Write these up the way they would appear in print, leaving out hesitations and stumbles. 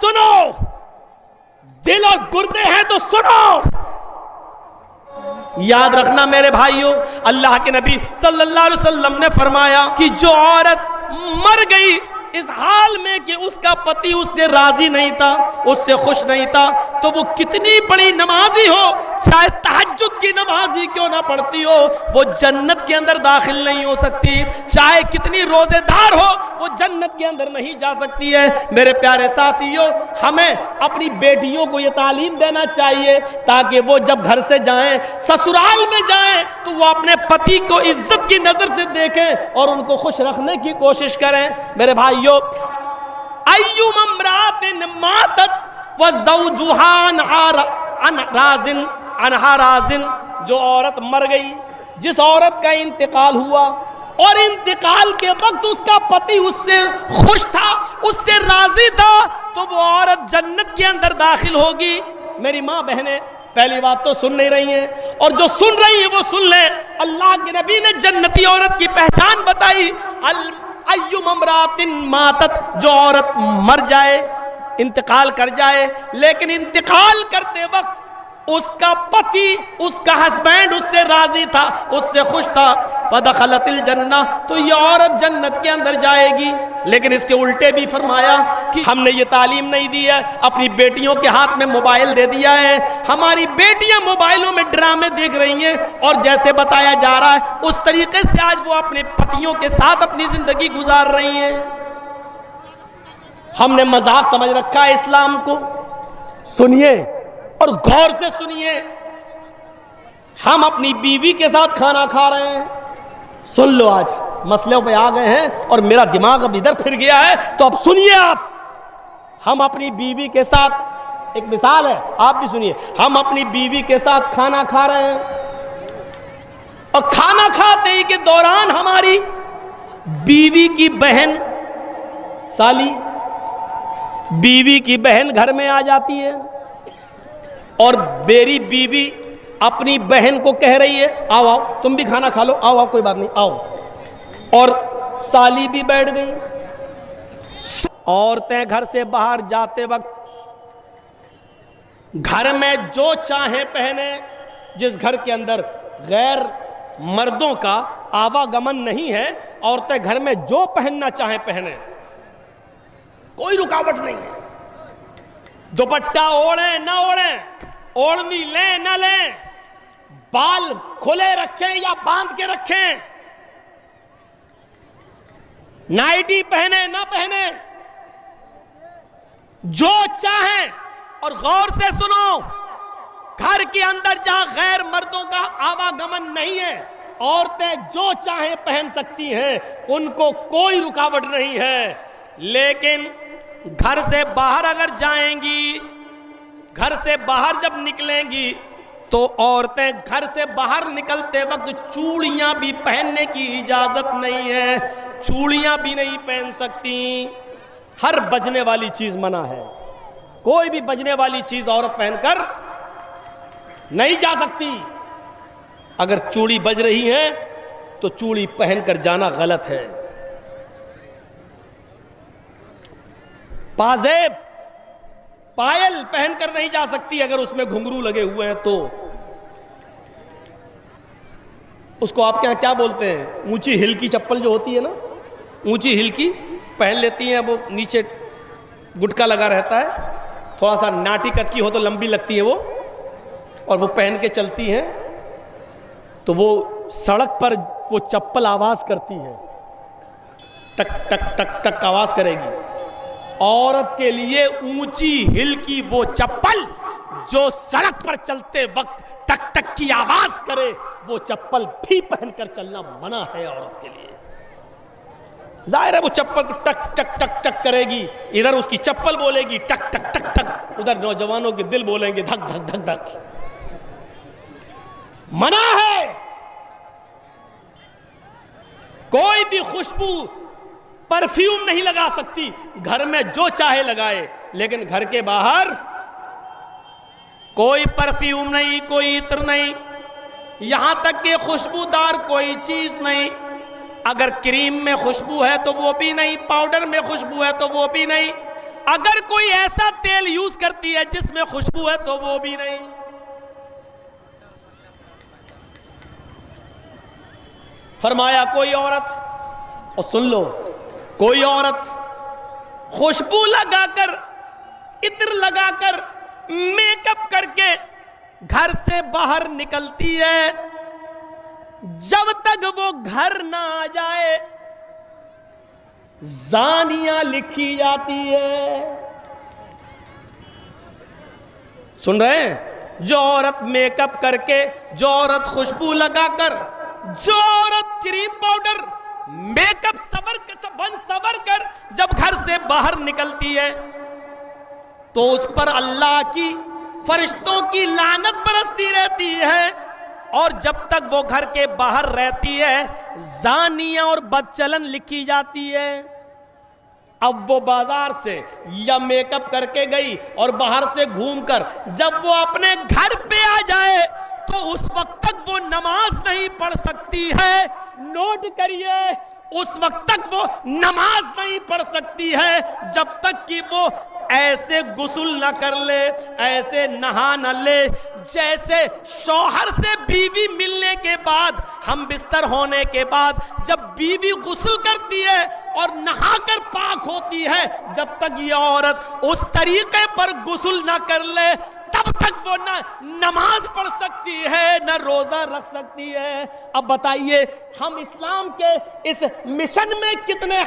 سنو، دل اور گردے ہیں تو سنو. یاد رکھنا میرے بھائیوں، اللہ کے نبی صلی اللہ علیہ وسلم نے فرمایا کہ جو عورت مر گئی اس حال میں کہ اس کا پتی اس سے راضی نہیں تھا، اس سے خوش نہیں تھا، تو وہ کتنی بڑی نمازی ہو، چاہے تہجد کی نماز ہی کیوں نہ پڑھتی ہو، وہ جنت کے اندر داخل نہیں ہو سکتی. چاہے کتنی روزے دار ہو، وہ جنت کے اندر نہیں جا سکتی ہے. میرے پیارے ساتھیوں، ہمیں اپنی بیٹیوں کو یہ تعلیم دینا چاہیے تاکہ وہ جب گھر سے جائیں، سسرال میں جائیں، تو وہ اپنے پتی کو عزت کی نظر سے دیکھیں اور ان کو خوش رکھنے کی کوشش کریں. میرے بھائیوں، ایوم امرات ماتت وزوجها عنہا رازن، جو عورت مر گئی، جس عورت کا انتقال ہوا اور انتقال کے وقت اس کا پتی اس سے خوش تھا، اس سے راضی تھا، تو وہ عورت جنت کے اندر داخل ہوگی. میری ماں بہنیں پہلی بات تو سن نہیں رہی ہیں، اور جو سن رہی ہیں وہ سن لیں. اللہ کے نبی نے جنتی عورت کی پہچان بتائی. ایوم امرات ماتت، جو عورت مر جائے، انتقال کر جائے، لیکن انتقال کرتے وقت اس کا پتی، اس کا ہسبینڈ اس سے راضی تھا، اس سے خوش تھا، فدخلت الجنہ، تو یہ عورت جنت کے اندر جائے گی. لیکن اس کے الٹے بھی فرمایا کہ ہم نے یہ تعلیم نہیں دی ہے، اپنی بیٹیوں کے ہاتھ میں موبائل دے دیا ہے، ہماری بیٹیاں موبائلوں میں ڈرامے دیکھ رہی ہیں، اور جیسے بتایا جا رہا ہے اس طریقے سے آج وہ اپنے پتیوں کے ساتھ اپنی زندگی گزار رہی ہیں. ہم نے مذاق سمجھ رکھا ہے اسلام کو. سنیے اور غور سے سنیے، ہم اپنی بیوی کے ساتھ کھانا کھا رہے ہیں. سن لو، آج مسئلوں پہ آ گئے ہیں اور میرا دماغ اب ادھر پھر گیا ہے، تو اب سنیے آپ. ہم اپنی بیوی کے ساتھ، ایک مثال ہے، آپ بھی سنیے، ہم اپنی بیوی کے ساتھ کھانا کھا رہے ہیں، اور کھانا کھاتے ہی کے دوران ہماری بیوی کی بہن، سالی، بیوی کی بہن گھر میں آ جاتی ہے، اور میری بیوی اپنی بہن کو کہہ رہی ہے آؤ آؤ تم بھی کھانا کھا لو، آؤ آؤ کوئی بات نہیں آؤ، اور سالی بھی بیٹھ گئی. عورتیں گھر سے باہر جاتے وقت گھر میں جو چاہیں پہنے، جس گھر کے اندر غیر مردوں کا آواگمن نہیں ہے، عورتیں گھر میں جو پہننا چاہیں پہنے، کوئی رکاوٹ نہیں ہے. دوپٹہ اوڑھیں نہ اوڑھیں، اوڑھنی لیں نہ لیں، بال کھلے رکھیں یا باندھ کے رکھیں، نائٹی پہنے نہ پہنے، جو چاہیں. اور غور سے سنو، گھر کے اندر جہاں غیر مردوں کا آواگمن نہیں ہے، عورتیں جو چاہیں پہن سکتی ہیں، ان کو کوئی رکاوٹ نہیں ہے. لیکن گھر سے باہر اگر جائیں گی، گھر سے باہر جب نکلیں گی، تو عورتیں گھر سے باہر نکلتے وقت چوڑیاں بھی پہننے کی اجازت نہیں ہے، چوڑیاں بھی نہیں پہن سکتی. ہر بجنے والی چیز منع ہے، کوئی بھی بجنے والی چیز عورت پہن کر نہیں جا سکتی. اگر چوڑی بج رہی ہے تو چوڑی پہن کر جانا غلط ہے. پازیب، پائل پہن کر نہیں جا سکتی اگر اس میں گھنگرو لگے ہوئے ہیں تو. اس کو آپ کے ہاں کیا بولتے ہیں؟ اونچی ہل کی چپل جو ہوتی ہے نا، اونچی ہل کی پہن لیتی ہیں، وہ نیچے گٹکا لگا رہتا ہے، تھوڑا سا ناٹی کت کی ہو تو لمبی لگتی ہے وہ، اور وہ پہن کے چلتی ہیں تو وہ سڑک پر وہ چپل آواز کرتی ہے، ٹک ٹک ٹک ٹک آواز کرے گی. عورت کے لیے اونچی ہل کی وہ چپل جو سڑک پر چلتے وقت ٹک ٹک کی آواز کرے، وہ چپل بھی پہن کر چلنا منع ہے عورت کے لیے. ظاہر ہے وہ چپل ٹک ٹک ٹک ٹک کرے گی، ادھر اس کی چپل بولے گی ٹک ٹک ٹک ٹک، ادھر نوجوانوں کے دل بولیں گے دھک دھک دھک دھک. منع ہے. کوئی بھی خوشبو، پرفیوم نہیں لگا سکتی، گھر میں جو چاہے لگائے، لیکن گھر کے باہر کوئی پرفیوم نہیں، کوئی عطر نہیں، یہاں تک کہ خوشبودار کوئی چیز نہیں. اگر کریم میں خوشبو ہے تو وہ بھی نہیں، پاؤڈر میں خوشبو ہے تو وہ بھی نہیں. اگر کوئی ایسا تیل یوز کرتی ہے جس میں خوشبو ہے تو وہ بھی نہیں. فرمایا کوئی عورت، اور سن لو، کوئی عورت خوشبو لگا کر، عطر لگا کر، میک اپ کر کے گھر سے باہر نکلتی ہے، جب تک وہ گھر نہ آ جائے زانیہ لکھی جاتی ہے. سن رہے ہیں؟ جو عورت میک اپ کر کے، جو عورت خوشبو لگا کر، جو عورت کریم پاؤڈر میک اپ سور کر جب گھر سے باہر نکلتی ہے تو اس پر اللہ کی، فرشتوں کی لعنت برستی رہتی ہے، اور جب تک وہ گھر کے باہر رہتی ہے زانیہ اور بدچلن لکھی جاتی ہے. اب وہ بازار سے یا میک اپ کر کے گئی اور باہر سے گھوم کر جب وہ اپنے گھر پہ آ جائے تو اس وقت تک وہ نماز نہیں پڑھ سکتی ہے. نوٹ کریے، اس وقت تک وہ نماز نہیں پڑھ سکتی ہے جب تک کہ وہ ایسے غسل نہ کر لے، ایسے نہا نہ لے جیسے شوہر سے بیوی ملنے کے بعد، ہم بستر ہونے کے بعد جب بیوی غسل کرتی ہے اور نہا کر پاک ہوتی ہے، جب تک یہ عورت اس طریقے پر غسل نہ کر لے تب تک وہ نہ نماز پڑھ سکتی ہے نہ روزہ رکھ سکتی ہے. اب بتائیے ہم اسلام کے اس مشن میں کتنے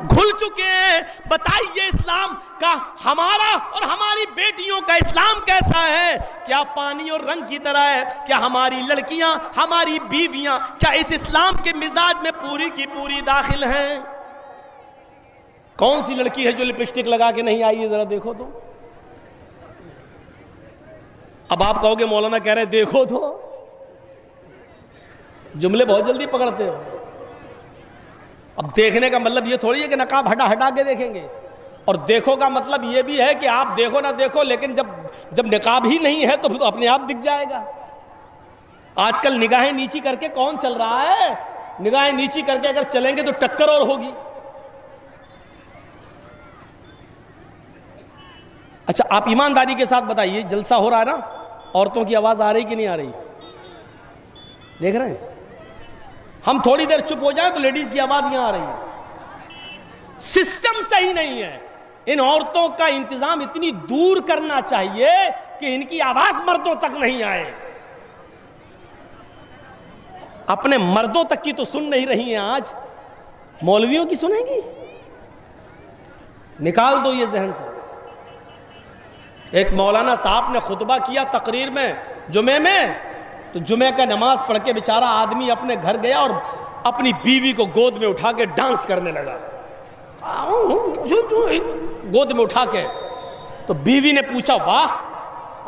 گھل چکے ہیں؟ بتائیے اسلام کا، ہمارا اور ہماری بیٹیوں کا اسلام کیسا ہے؟ کیا پانی اور رنگ کی طرح ہے؟ کیا ہماری لڑکیاں، ہماری بیویاں کیا اس اسلام کے مزاج میں پوری کی پوری داخل ہیں؟ کون سی لڑکی ہے جو لپسٹک لگا کے نہیں آئی ہے؟ ذرا دیکھو تو. اب آپ کہو گے مولانا کہہ رہے دیکھو تو، جملے بہت جلدی پکڑتے ہو. اب دیکھنے کا مطلب یہ تھوڑی ہے کہ نقاب ہٹا کے دیکھیں گے، اور دیکھو کا مطلب یہ بھی ہے کہ آپ دیکھو نہ دیکھو لیکن جب نقاب ہی نہیں ہے تو اپنے آپ دکھ جائے گا. آج کل نگاہیں نیچی کر کے کون چل رہا ہے؟ نگاہیں نیچی کر کے اگر چلیں گے تو ٹکر اور ہوگی. اچھا آپ ایمانداری کے ساتھ بتائیے، جلسہ ہو رہا ہے نا، عورتوں کی آواز آ رہی کہ نہیں آ رہی؟ دیکھ رہے ہیں؟ ہم تھوڑی دیر چپ ہو جائیں تو لیڈیز کی آواز یہاں آ رہی ہے. سسٹم صحیح نہیں ہے. ان عورتوں کا انتظام اتنی دور کرنا چاہیے کہ ان کی آواز مردوں تک نہیں آئے. اپنے مردوں تک کی تو سن نہیں رہی ہیں، آج مولویوں کی سنیں گی؟ نکال دو یہ ذہن سے. ایک مولانا صاحب نے خطبہ کیا تقریر میں جمعے میں، تو جمعے کا نماز پڑھ کے بیچارہ آدمی اپنے گھر گیا اور اپنی بیوی کو گود میں اٹھا کے ڈانس کرنے لگا، گود میں اٹھا کے. تو بیوی نے پوچھا واہ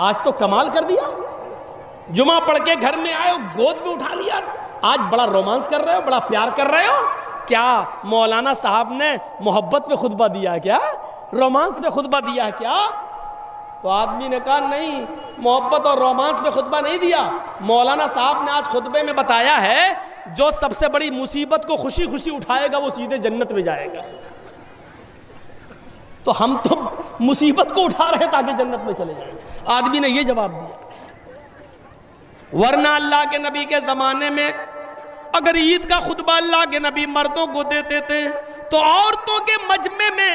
آج تو کمال کر دیا، جمعہ پڑھ کے گھر میں آئے گود میں اٹھا لیا، آج بڑا رومانس کر رہے ہو، بڑا پیار کر رہے ہو. کیا مولانا صاحب نے محبت پہ خطبہ دیا کیا؟ رومانس پہ خطبہ دیا کیا؟ تو آدمی نے کہا نہیں، محبت اور رومانس پہ خطبہ نہیں دیا. مولانا صاحب نے آج خطبے میں بتایا ہے جو سب سے بڑی مصیبت کو خوشی خوشی اٹھائے گا وہ سیدھے جنت میں جائے گا. تو ہم تو مصیبت کو اٹھا رہے تاکہ جنت میں چلے جائیں. آدمی نے یہ جواب دیا. ورنہ اللہ کے نبی کے زمانے میں اگر عید کا خطبہ اللہ کے نبی مردوں کو دیتے تھے تو عورتوں کے مجمع میں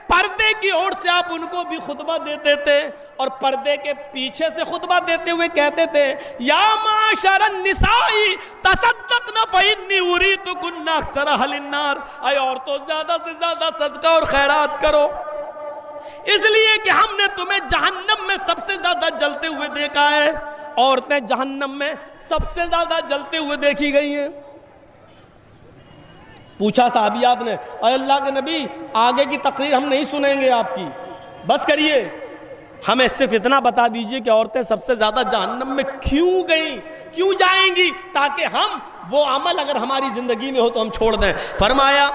پردے کی اور سے آپ ان کو بھی خطبہ دیتے تھے، اور پردے کے پیچھے سے خطبہ دیتے ہوئے کہتے تھے یا معاشر النساء تصدقن فإنی اریتکن اکثر اہل النار. اے عورتوں زیادہ سے زیادہ صدقہ اور خیرات کرو، اس لیے کہ ہم نے تمہیں جہنم میں سب سے زیادہ جلتے ہوئے دیکھا ہے. عورتیں جہنم میں سب سے زیادہ جلتے ہوئے دیکھی گئی ہیں. پوچھا صحابیات نے اے اللہ کے نبی آگے کی تقریر ہم نہیں سنیں گے آپ کی، بس کریے، ہمیں صرف اتنا بتا دیجئے کہ عورتیں سب سے زیادہ جہنم میں کیوں گئیں، کیوں جائیں گی، تاکہ ہم وہ عمل اگر ہماری زندگی میں ہو تو ہم چھوڑ دیں. فرمایا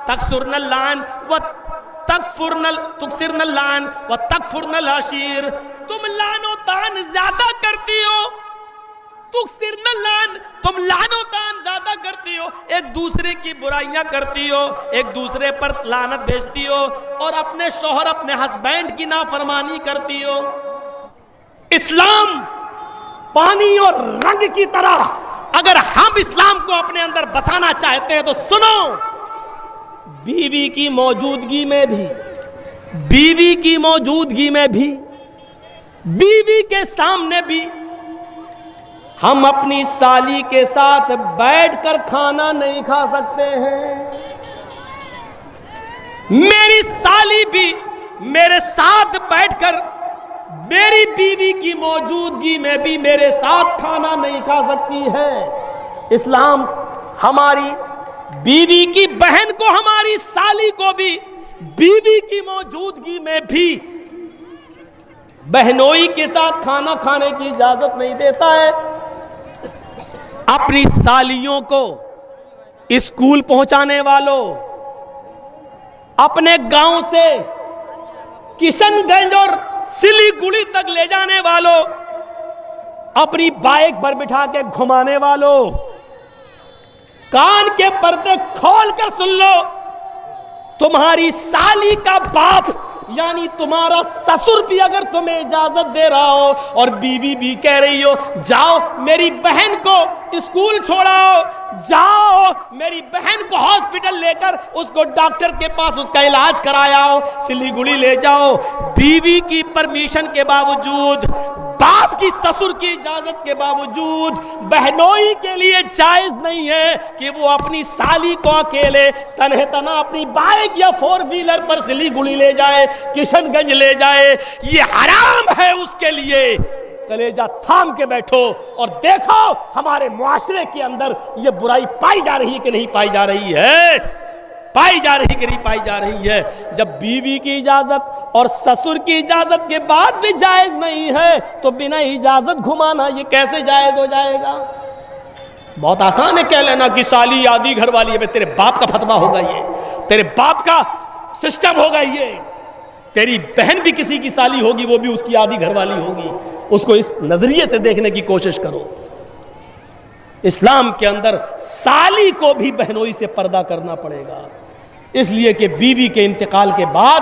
تکثرن اللعن تکثرن اللعن وتکفرن العشیر. تم لعن و طعن زیادہ کرتی ہو تکثرن اللعن، تم لعن و طعن زیادہ کرتی ہو، ایک دوسرے کی برائیاں کرتی ہو، ایک دوسرے پر لعنت بھیجتی ہو، اور اپنے شوہر اپنے ہسبینڈ کی نافرمانی کرتی ہو۔ اسلام پانی اور رنگ کی طرح، اگر ہم اسلام کو اپنے اندر بسانا چاہتے ہیں تو سنو، بیوی کی موجودگی میں بھی، بیوی کی موجودگی میں بھی، بیوی کے سامنے بھی ہم اپنی سالی کے ساتھ بیٹھ کر کھانا نہیں کھا سکتے ہیں۔ میری سالی بھی میرے ساتھ بیٹھ کر میری بیوی کی موجودگی میں بھی میرے ساتھ کھانا نہیں کھا سکتی ہے۔ اسلام ہماری بیوی کی بہن کو، ہماری سالی کو بھی بیوی کی موجودگی میں بھی بہنوئی کے ساتھ کھانا کھانے کی اجازت نہیں دیتا ہے۔ اپنی سالیوں کو اسکول پہنچانے والوں، اپنے گاؤں سے کشن گنج اور سلی گڑی تک لے جانے والوں، اپنی بائک پر بٹھا کے گھمانے والوں، کان کے پردے کھول کر سن لو، تمہاری سالی کا باپ یعنی تمہارا سسر بھی اگر تمہیں اجازت دے رہا ہو اور بیوی بھی کہہ رہی ہو جاؤ میری بہن کو اسکول چھوڑاؤ، جاؤ میری بہن کو ہاسپٹل لے کر اس کو ڈاکٹر کے پاس اس کا علاج کرایا، سلی گڑی لے جاؤ، بیوی کی پرمیشن کے باوجود، باپ کی سسر کی اجازت کے باوجود بہنوئی کے لیے جائز نہیں ہے کہ وہ اپنی سالی کو اکیلے تنہ تنہا اپنی بائک یا فور ویلر پر سلی گڑی لے جائے، کشن گنج لے جائے۔ یہ حرام ہے اس کے لیے۔ کلیجہ تھام کے بیٹھو اور دیکھو ہمارے معاشرے کے اندر یہ برائی پائی جا رہی ہے کہ نہیں پائی جا رہی ہے، پائی جا رہی کہ نہیں پائی جا رہی ہے۔ جب بیوی کی اجازت اور سسر کی اجازت کے بعد بھی جائز نہیں ہے تو بنا اجازت گھمانا یہ کیسے جائز ہو جائے گا؟ بہت آسان ہے کہہ لینا کہ سالی آدھی گھر والی ہے، تیرے باپ کا فتویٰ ہوگا یہ، تیرے باپ کا سسٹم ہوگا یہ، تیری بہن بھی کسی کی سالی ہوگی وہ بھی اس کی آدھی گھر والی ہوگی۔ اس کو اس نظریے سے دیکھنے کی کوشش کرو۔ اسلام کے اندر سالی کو بھی بہنوئی سے پردہ کرنا پڑے گا، اس لیے کہ بیوی کے انتقال کے بعد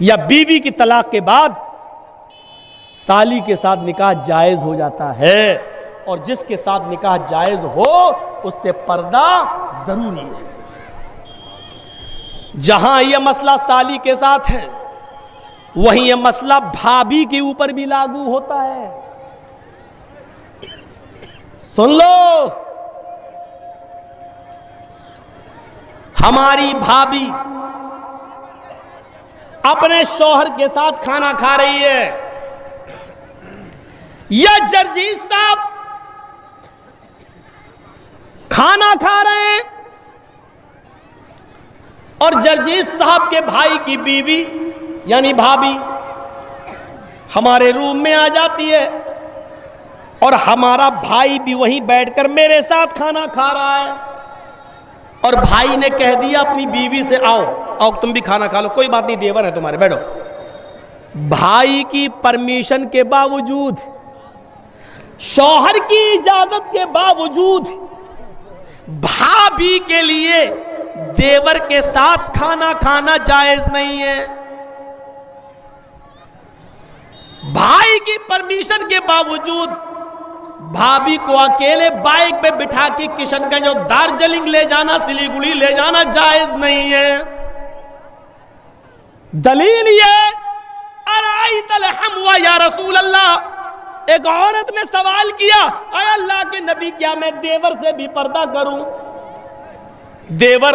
یا بیوی کی طلاق کے بعد سالی کے ساتھ نکاح جائز ہو جاتا ہے، اور جس کے ساتھ نکاح جائز ہو اس سے پردہ ضروری ہے۔ جہاں یہ مسئلہ سالی کے ساتھ ہے وہیں یہ مسئلہ بھابھی کے اوپر بھی لاگو ہوتا ہے۔ سن لو، ہماری بھابھی اپنے شوہر کے ساتھ کھانا کھا رہی ہے، یا جرجیت صاحب کھانا کھا رہے ہیں اور جرجیت صاحب کے بھائی کی بیوی یعنی بھابھی ہمارے روم میں آ جاتی ہے اور ہمارا بھائی بھی وہیں بیٹھ کر میرے ساتھ کھانا کھا رہا ہے، اور بھائی نے کہہ دیا اپنی بیوی سے آؤ آؤ تم بھی کھانا کھا لو، کوئی بات نہیں دیور ہے تمہارے، بیٹھو۔ بھائی کی پرمیشن کے باوجود، شوہر کی اجازت کے باوجود بھابھی کے لیے دیور کے ساتھ کھانا کھانا جائز نہیں ہے۔ بھائی کی پرمیشن کے باوجود بھابھی کو اکیلے بائک پہ بٹھا کے کشن گنج اور دارجلنگ لے جانا، سلی گڑی لے جانا جائز نہیں ہے۔ دلیل یہ ارائیت الحموا یا رسول اللہ، ایک عورت نے سوال کیا اے اللہ کے نبی کیا میں دیور سے بھی پردہ کروں؟ دیور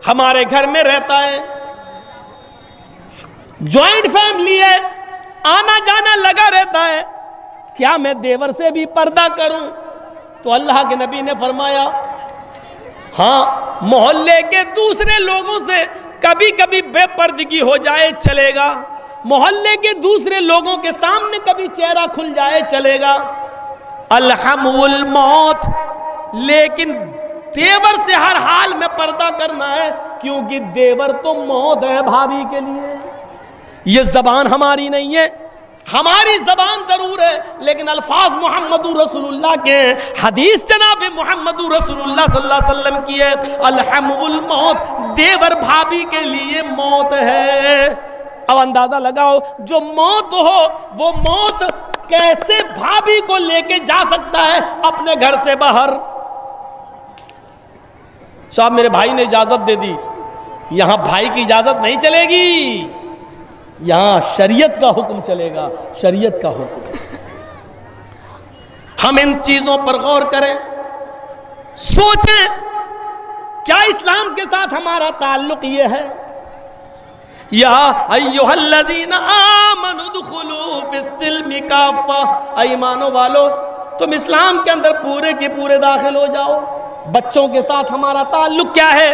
ہمارے گھر میں رہتا ہے، جوائنٹ فیملی ہے، آنا جانا لگا رہتا ہے، کیا میں دیور سے بھی پردہ کروں؟ تو اللہ کے نبی نے فرمایا ہاں، محلے کے دوسرے لوگوں سے کبھی کبھی بے پردگی ہو جائے چلے گا، محلے کے دوسرے لوگوں کے سامنے کبھی چہرہ کھل جائے چلے گا، الحم الموت، لیکن دیور سے ہر حال میں پردہ کرنا ہے، کیونکہ دیور تو موت ہے بھابھی کے لیے۔ یہ زبان ہماری نہیں ہے، ہماری زبان ضرور ہے لیکن الفاظ محمد رسول اللہ کے ہیں، حدیث جناب محمد رسول اللہ صلی اللہ علیہ وسلم کی ہے، الحم الموت، دیور بھابھی کے لیے موت ہے۔ اب اندازہ لگاؤ جو موت ہو وہ موت کیسے بھابھی کو لے کے جا سکتا ہے اپنے گھر سے باہر؟ صاحب میرے بھائی نے اجازت دے دی، یہاں بھائی کی اجازت نہیں چلے گی، یہاں شریعت کا حکم چلے گا، شریعت کا حکم۔ ہم ان چیزوں پر غور کریں، سوچیں کیا اسلام کے ساتھ ہمارا تعلق یہ ہے؟ یا ایھا الذین آمنوا ادخلوا فی السلم کافہ، ایمانو والو تم اسلام کے اندر پورے کے پورے داخل ہو جاؤ۔ بچوں کے ساتھ ہمارا تعلق کیا ہے؟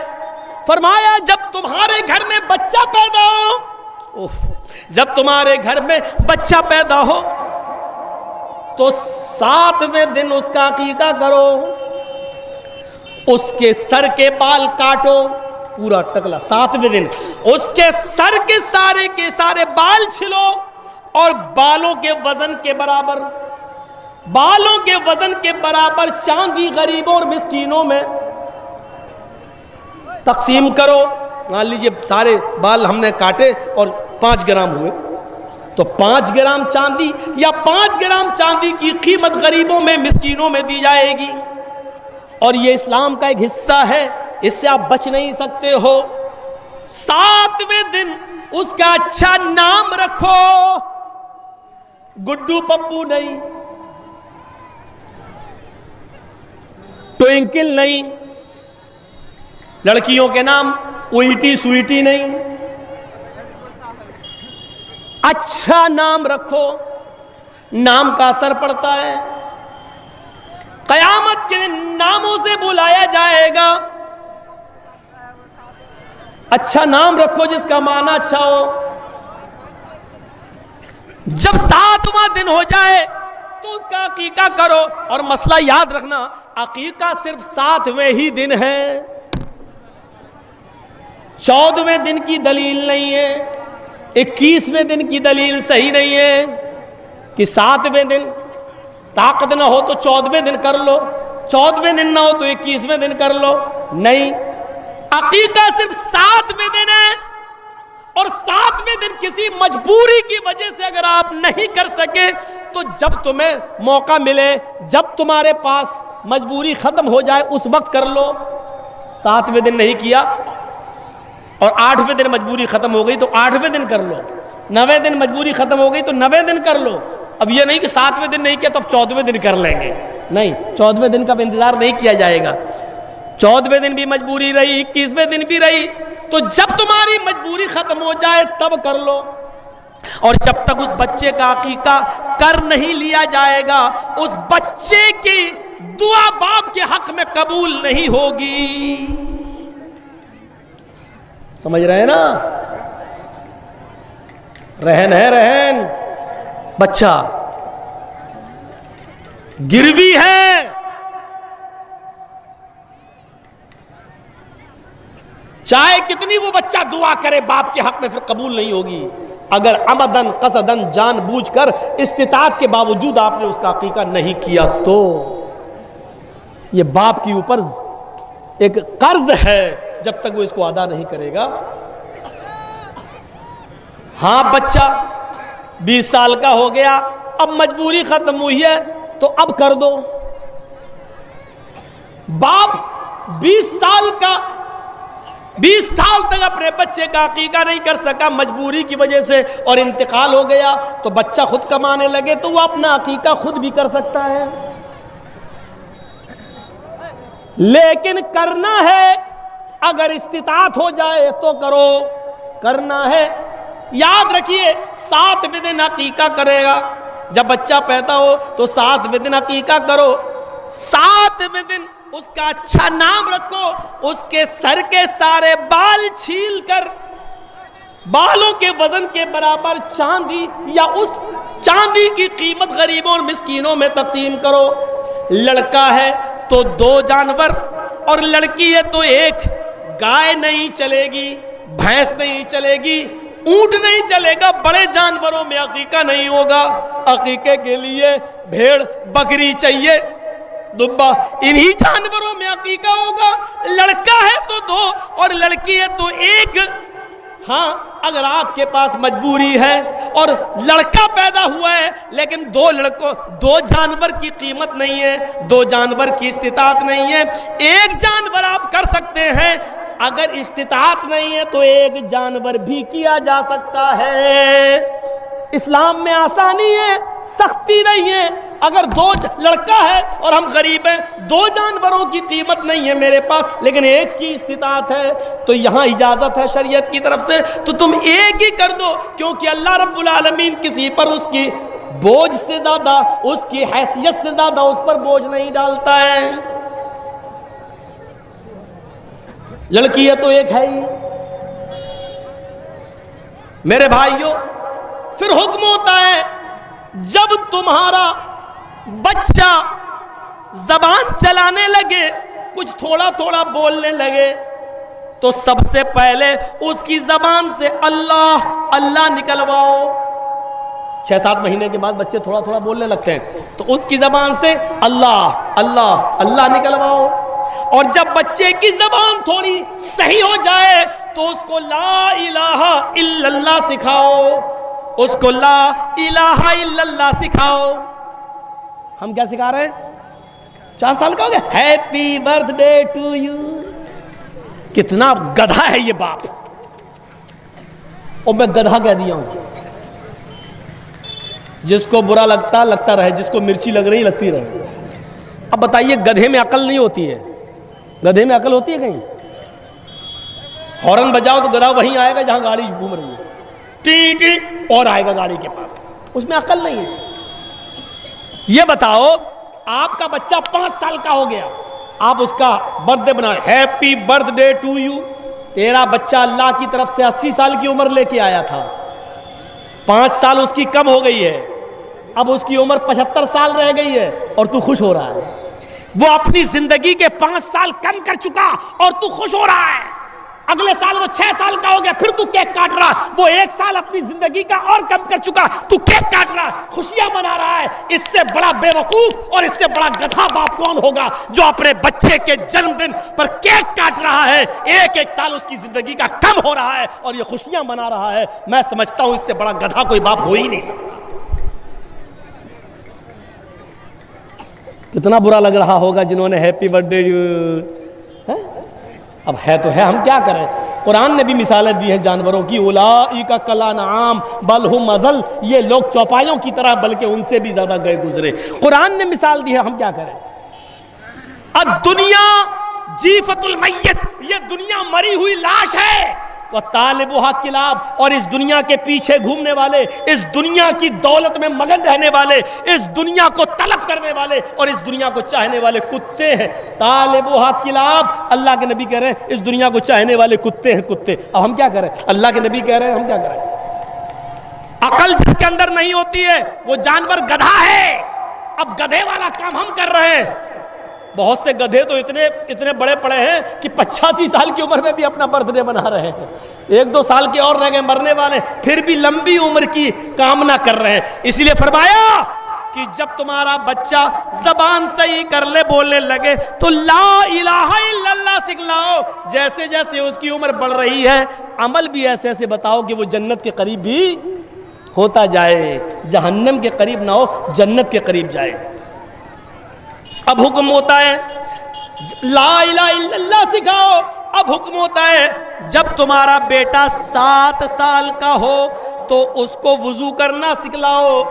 فرمایا جب تمہارے گھر میں بچہ پیدا ہو، جب تمہارے گھر میں بچہ پیدا ہو تو 7ویں دن اس کا عقیقہ کرو، اس کے سر کے بال کاٹو، پورا ٹکلا، 7ویں دن اس کے سر کے سارے بال چھلو اور بالوں کے وزن کے برابر چاندی غریبوں اور مسکینوں میں تقسیم کرو۔ مان لیجئے سارے بال ہم نے کاٹے اور 5 گرام ہوئے تو 5 گرام چاندی یا 5 گرام چاندی کی قیمت غریبوں میں مسکینوں میں دی جائے گی، اور یہ اسلام کا ایک حصہ ہے، اس سے آپ بچ نہیں سکتے ہو۔ 7ویں دن اس کا اچھا نام رکھو، گڈو پپو نہیں، ٹوئنکل نہیں، لڑکیوں کے نام اوئیٹی سوئیٹی نہیں، اچھا نام رکھو، نام کا اثر پڑتا ہے، قیامت کے ناموں سے بلایا جائے گا۔ اچھا نام رکھو جس کا معنی اچھا ہو۔ جب 7واں دن ہو جائے تو اس کا عقیقہ کرو، اور مسئلہ یاد رکھنا عقیقہ صرف 7ویں ہی دن ہے، 14ویں دن کی دلیل نہیں ہے، 21ویں دن کی دلیل صحیح نہیں ہے کہ 7ویں دن طاقت نہ ہو تو 14ویں دن کر لو، 14ویں دن نہ ہو تو 21ویں دن کر لو، نہیں، عقیقہ صرف 7ویں دن ہے، اور 7ویں دن کسی مجبوری کی وجہ سے اگر آپ نہیں کر سکے تو جب تمہیں موقع ملے، جب تمہارے پاس مجبوری ختم ہو جائے اس وقت کر لو۔ 7ویں دن نہیں کیا اور 8ویں دن مجبوری ختم ہو گئی تو 8ویں دن کر لو، 9ویں دن مجبوری ختم ہو گئی تو 9ویں دن کر لو۔ اب یہ نہیں کہ 7ویں دن نہیں کیا تو اب 14ویں دن کر لیں گے، نہیں، 14ویں دن کا انتظار نہیں کیا جائے گا، 14ویں دن بھی مجبوری رہی، 21ویں دن بھی رہی، تو جب تمہاری مجبوری ختم ہو جائے تب کر لو۔ اور جب تک اس بچے کا عقیقہ کر نہیں لیا جائے گا اس بچے کی دعا باپ کے حق میں قبول نہیں ہوگی۔ سمجھ رہے ہیں نا؟ رہن ہے، رہن، بچہ گروی ہے، چاہے کتنی وہ بچہ دعا کرے باپ کے حق میں پھر قبول نہیں ہوگی اگر عمدن قصدن جان بوجھ کر استطاعت کے باوجود آپ نے اس کا عقیقہ نہیں کیا تو۔ یہ باپ کے اوپر ایک قرض ہے جب تک وہ اس کو ادا نہیں کرے گا۔ ہاں بچہ 20 سال کا ہو گیا، اب مجبوری ختم ہوئی ہے تو اب کر دو۔ باپ 20 سال تک اپنے بچے کا عقیقہ نہیں کر سکا مجبوری کی وجہ سے اور انتقال ہو گیا، تو بچہ خود کمانے لگے تو وہ اپنا عقیقہ خود بھی کر سکتا ہے، لیکن کرنا ہے اگر استطاعت ہو جائے تو کرو، کرنا ہے۔ یاد رکھیے 7ویں دن عقیقہ کرے گا، جب بچہ پیدا ہو تو 7ویں دن عقیقہ کرو، 7ویں دن اس کا اچھا نام رکھو، اس کے سر کے سارے بال چھیل کر بالوں کے وزن کے برابر چاندی یا اس چاندی کی قیمت غریبوں اور مسکینوں میں تقسیم کرو۔ لڑکا ہے تو 2 جانور اور لڑکی ہے تو 1 گائے نہیں چلے گی، بھینس نہیں چلے گی، اونٹ نہیں چلے گا، بڑے جانوروں میں عقیقہ نہیں ہوگا، عقیقے کے لیے بھیڑ بکری چاہیے، دبا، انہی جانوروں میں عقیقہ ہوگا۔ لڑکا ہے تو 2 اور لڑکی ہے تو 1۔ ہاں اگر آپ کے پاس مجبوری ہے اور لڑکا پیدا ہوا ہے لیکن 2 جانور کی قیمت نہیں ہے، 2 جانور کی استطاعت نہیں ہے، 1 جانور آپ کر سکتے ہیں۔ اگر استطاعت نہیں ہے تو 1 جانور بھی کیا جا سکتا ہے۔ اسلام میں آسانی ہے، سختی نہیں ہے۔ اگر 2 لڑکا ہے اور ہم غریب ہیں، 2 جانوروں کی قیمت نہیں ہے میرے پاس لیکن 1 کی استطاعت ہے تو یہاں اجازت ہے شریعت کی طرف سے، تو تم 1 ہی کر دو، کیونکہ اللہ رب العالمین کسی پر اس کی بوجھ سے زیادہ، اس کی حیثیت سے زیادہ اس پر بوجھ نہیں ڈالتا ہے۔ لڑکی ہے تو 1 ہے ہی۔ میرے بھائیوں، پھر حکم ہوتا ہے جب تمہارا بچہ زبان چلانے لگے، کچھ تھوڑا تھوڑا بولنے لگے، تو سب سے پہلے اس کی زبان سے اللہ اللہ نکلواؤ۔ 6-7 مہینے کے بعد بچے تھوڑا تھوڑا بولنے لگتے ہیں تو اس کی زبان سے اللہ اللہ اللہ نکلواؤ، اور جب بچے کی زبان تھوڑی صحیح ہو جائے تو اس کو لا الہ الا اللہ سکھاؤ، اس کو لا الہ الا اللہ سکھاؤ۔ ہم کیا سکھا رہے ہیں؟ 4 سال کا ہو گیا، happy birthday to you. کتنا گدھا ہے یہ باپ، اور میں گدھا کہہ دیا ہوں۔ جس کو برا لگتا رہے، جس کو مرچی لگ رہی لگتی رہے۔ اب بتائیے گدھے میں عقل نہیں ہوتی ہے؟ گدھے میں عقل ہوتی ہے کہیں؟ ہارن بجاؤ تو گدھا وہیں آئے گا جہاں گاڑی گھوم رہی ہے، ٹی ٹی اور آئے گا گاڑی کے پاس، اس میں عقل نہیں ہے۔ یہ بتاؤ آپ کا بچہ 5 سال کا ہو گیا، آپ اس کا برتھ ڈے بنا، happy birthday to you. تیرا بچہ اللہ کی طرف سے 80 سال کی عمر لے کے آیا تھا، 5 سال اس کی کم ہو گئی ہے، اب اس کی عمر 75 سال رہ گئی ہے اور تو خوش ہو رہا ہے۔ وہ اپنی زندگی کے 5 سال کم کر چکا اور تو خوش ہو رہا ہے۔ اگلے سال وہ 6 سال کا ہو گیا، پھر تو کیک کاٹ رہا، وہ 1 سال اپنی زندگی کا اور کم کر چکا، تو کیک کاٹ رہا، خوشیاں منا رہا ہے۔ اس سے بڑا بے وقوف اور اس سے بڑا گدھا باپ کون ہوگا جو اپنے بچے کے جنم دن پر کیک کاٹ رہا ہے، 1 سال اس کی زندگی کا کم ہو رہا ہے اور یہ خوشیاں منا رہا ہے۔ میں سمجھتا ہوں اس سے بڑا گدھا کوئی باپ ہو ہی نہیں سکتا۔ کتنا برا لگ رہا ہوگا جنہوں نے ہیپی برتھ ڈے، اب ہے تو ہے، ہم کیا کریں؟ قرآن نے بھی مثالیں دی ہیں جانوروں کی، اولئک کالانعام بل ہم اضل، یہ لوگ چوپایوں کی طرح بلکہ ان سے بھی زیادہ گئے گزرے۔ قرآن نے مثال دی ہے، ہم کیا کریں؟ الدنیا جیفت المیت، یہ دنیا مری ہوئی لاش ہے، وطالبها کلاب، اور اس دنیا کے پیچھے گھومنے والے، اس دنیا کی دولت میں مگن رہنے والے، اس دنیا کو طلب کرنے والے اور اس دنیا کو چاہنے والے کتے ہیں۔ طالبها کلاب، اللہ کے نبی کہہ رہے ہیں اس دنیا کو چاہنے والے کتے ہیں، کتے۔ اب ہم کیا کریں؟ اللہ کے نبی کہہ رہے ہیں، ہم کیا کریں؟ عقل جس کے اندر نہیں ہوتی ہے وہ جانور گدھا ہے۔ اب گدھے والا کام ہم کر رہے ہیں۔ بہت سے گدھے تو اتنے بڑے پڑے ہیں کہ 85 سال کی عمر میں بھی اپنا برتھ ڈے منا رہے ہیں، 1-2 سال کے اور رہ گئے مرنے والے، پھر بھی لمبی عمر کی کامنا کر رہے ہیں۔ اسی لیے فرمایا کہ جب تمہارا بچہ زبان صحیح کر لے، بولنے لگے، تو لا الہ الا اللہ سکھلاؤ۔ جیسے جیسے اس کی عمر بڑھ رہی ہے، عمل بھی ایسے ایسے بتاؤ کہ وہ جنت کے قریب بھی ہوتا جائے، جہنم کے قریب نہ ہو، جنت کے قریب جائے۔ اب حکم ہوتا ہے لا الہ الا اللہ سکھاؤ۔ اب حکم ہوتا ہے جب تمہارا بیٹا 7 سال کا ہو تو اس کو وضو کرنا سکھلاؤ،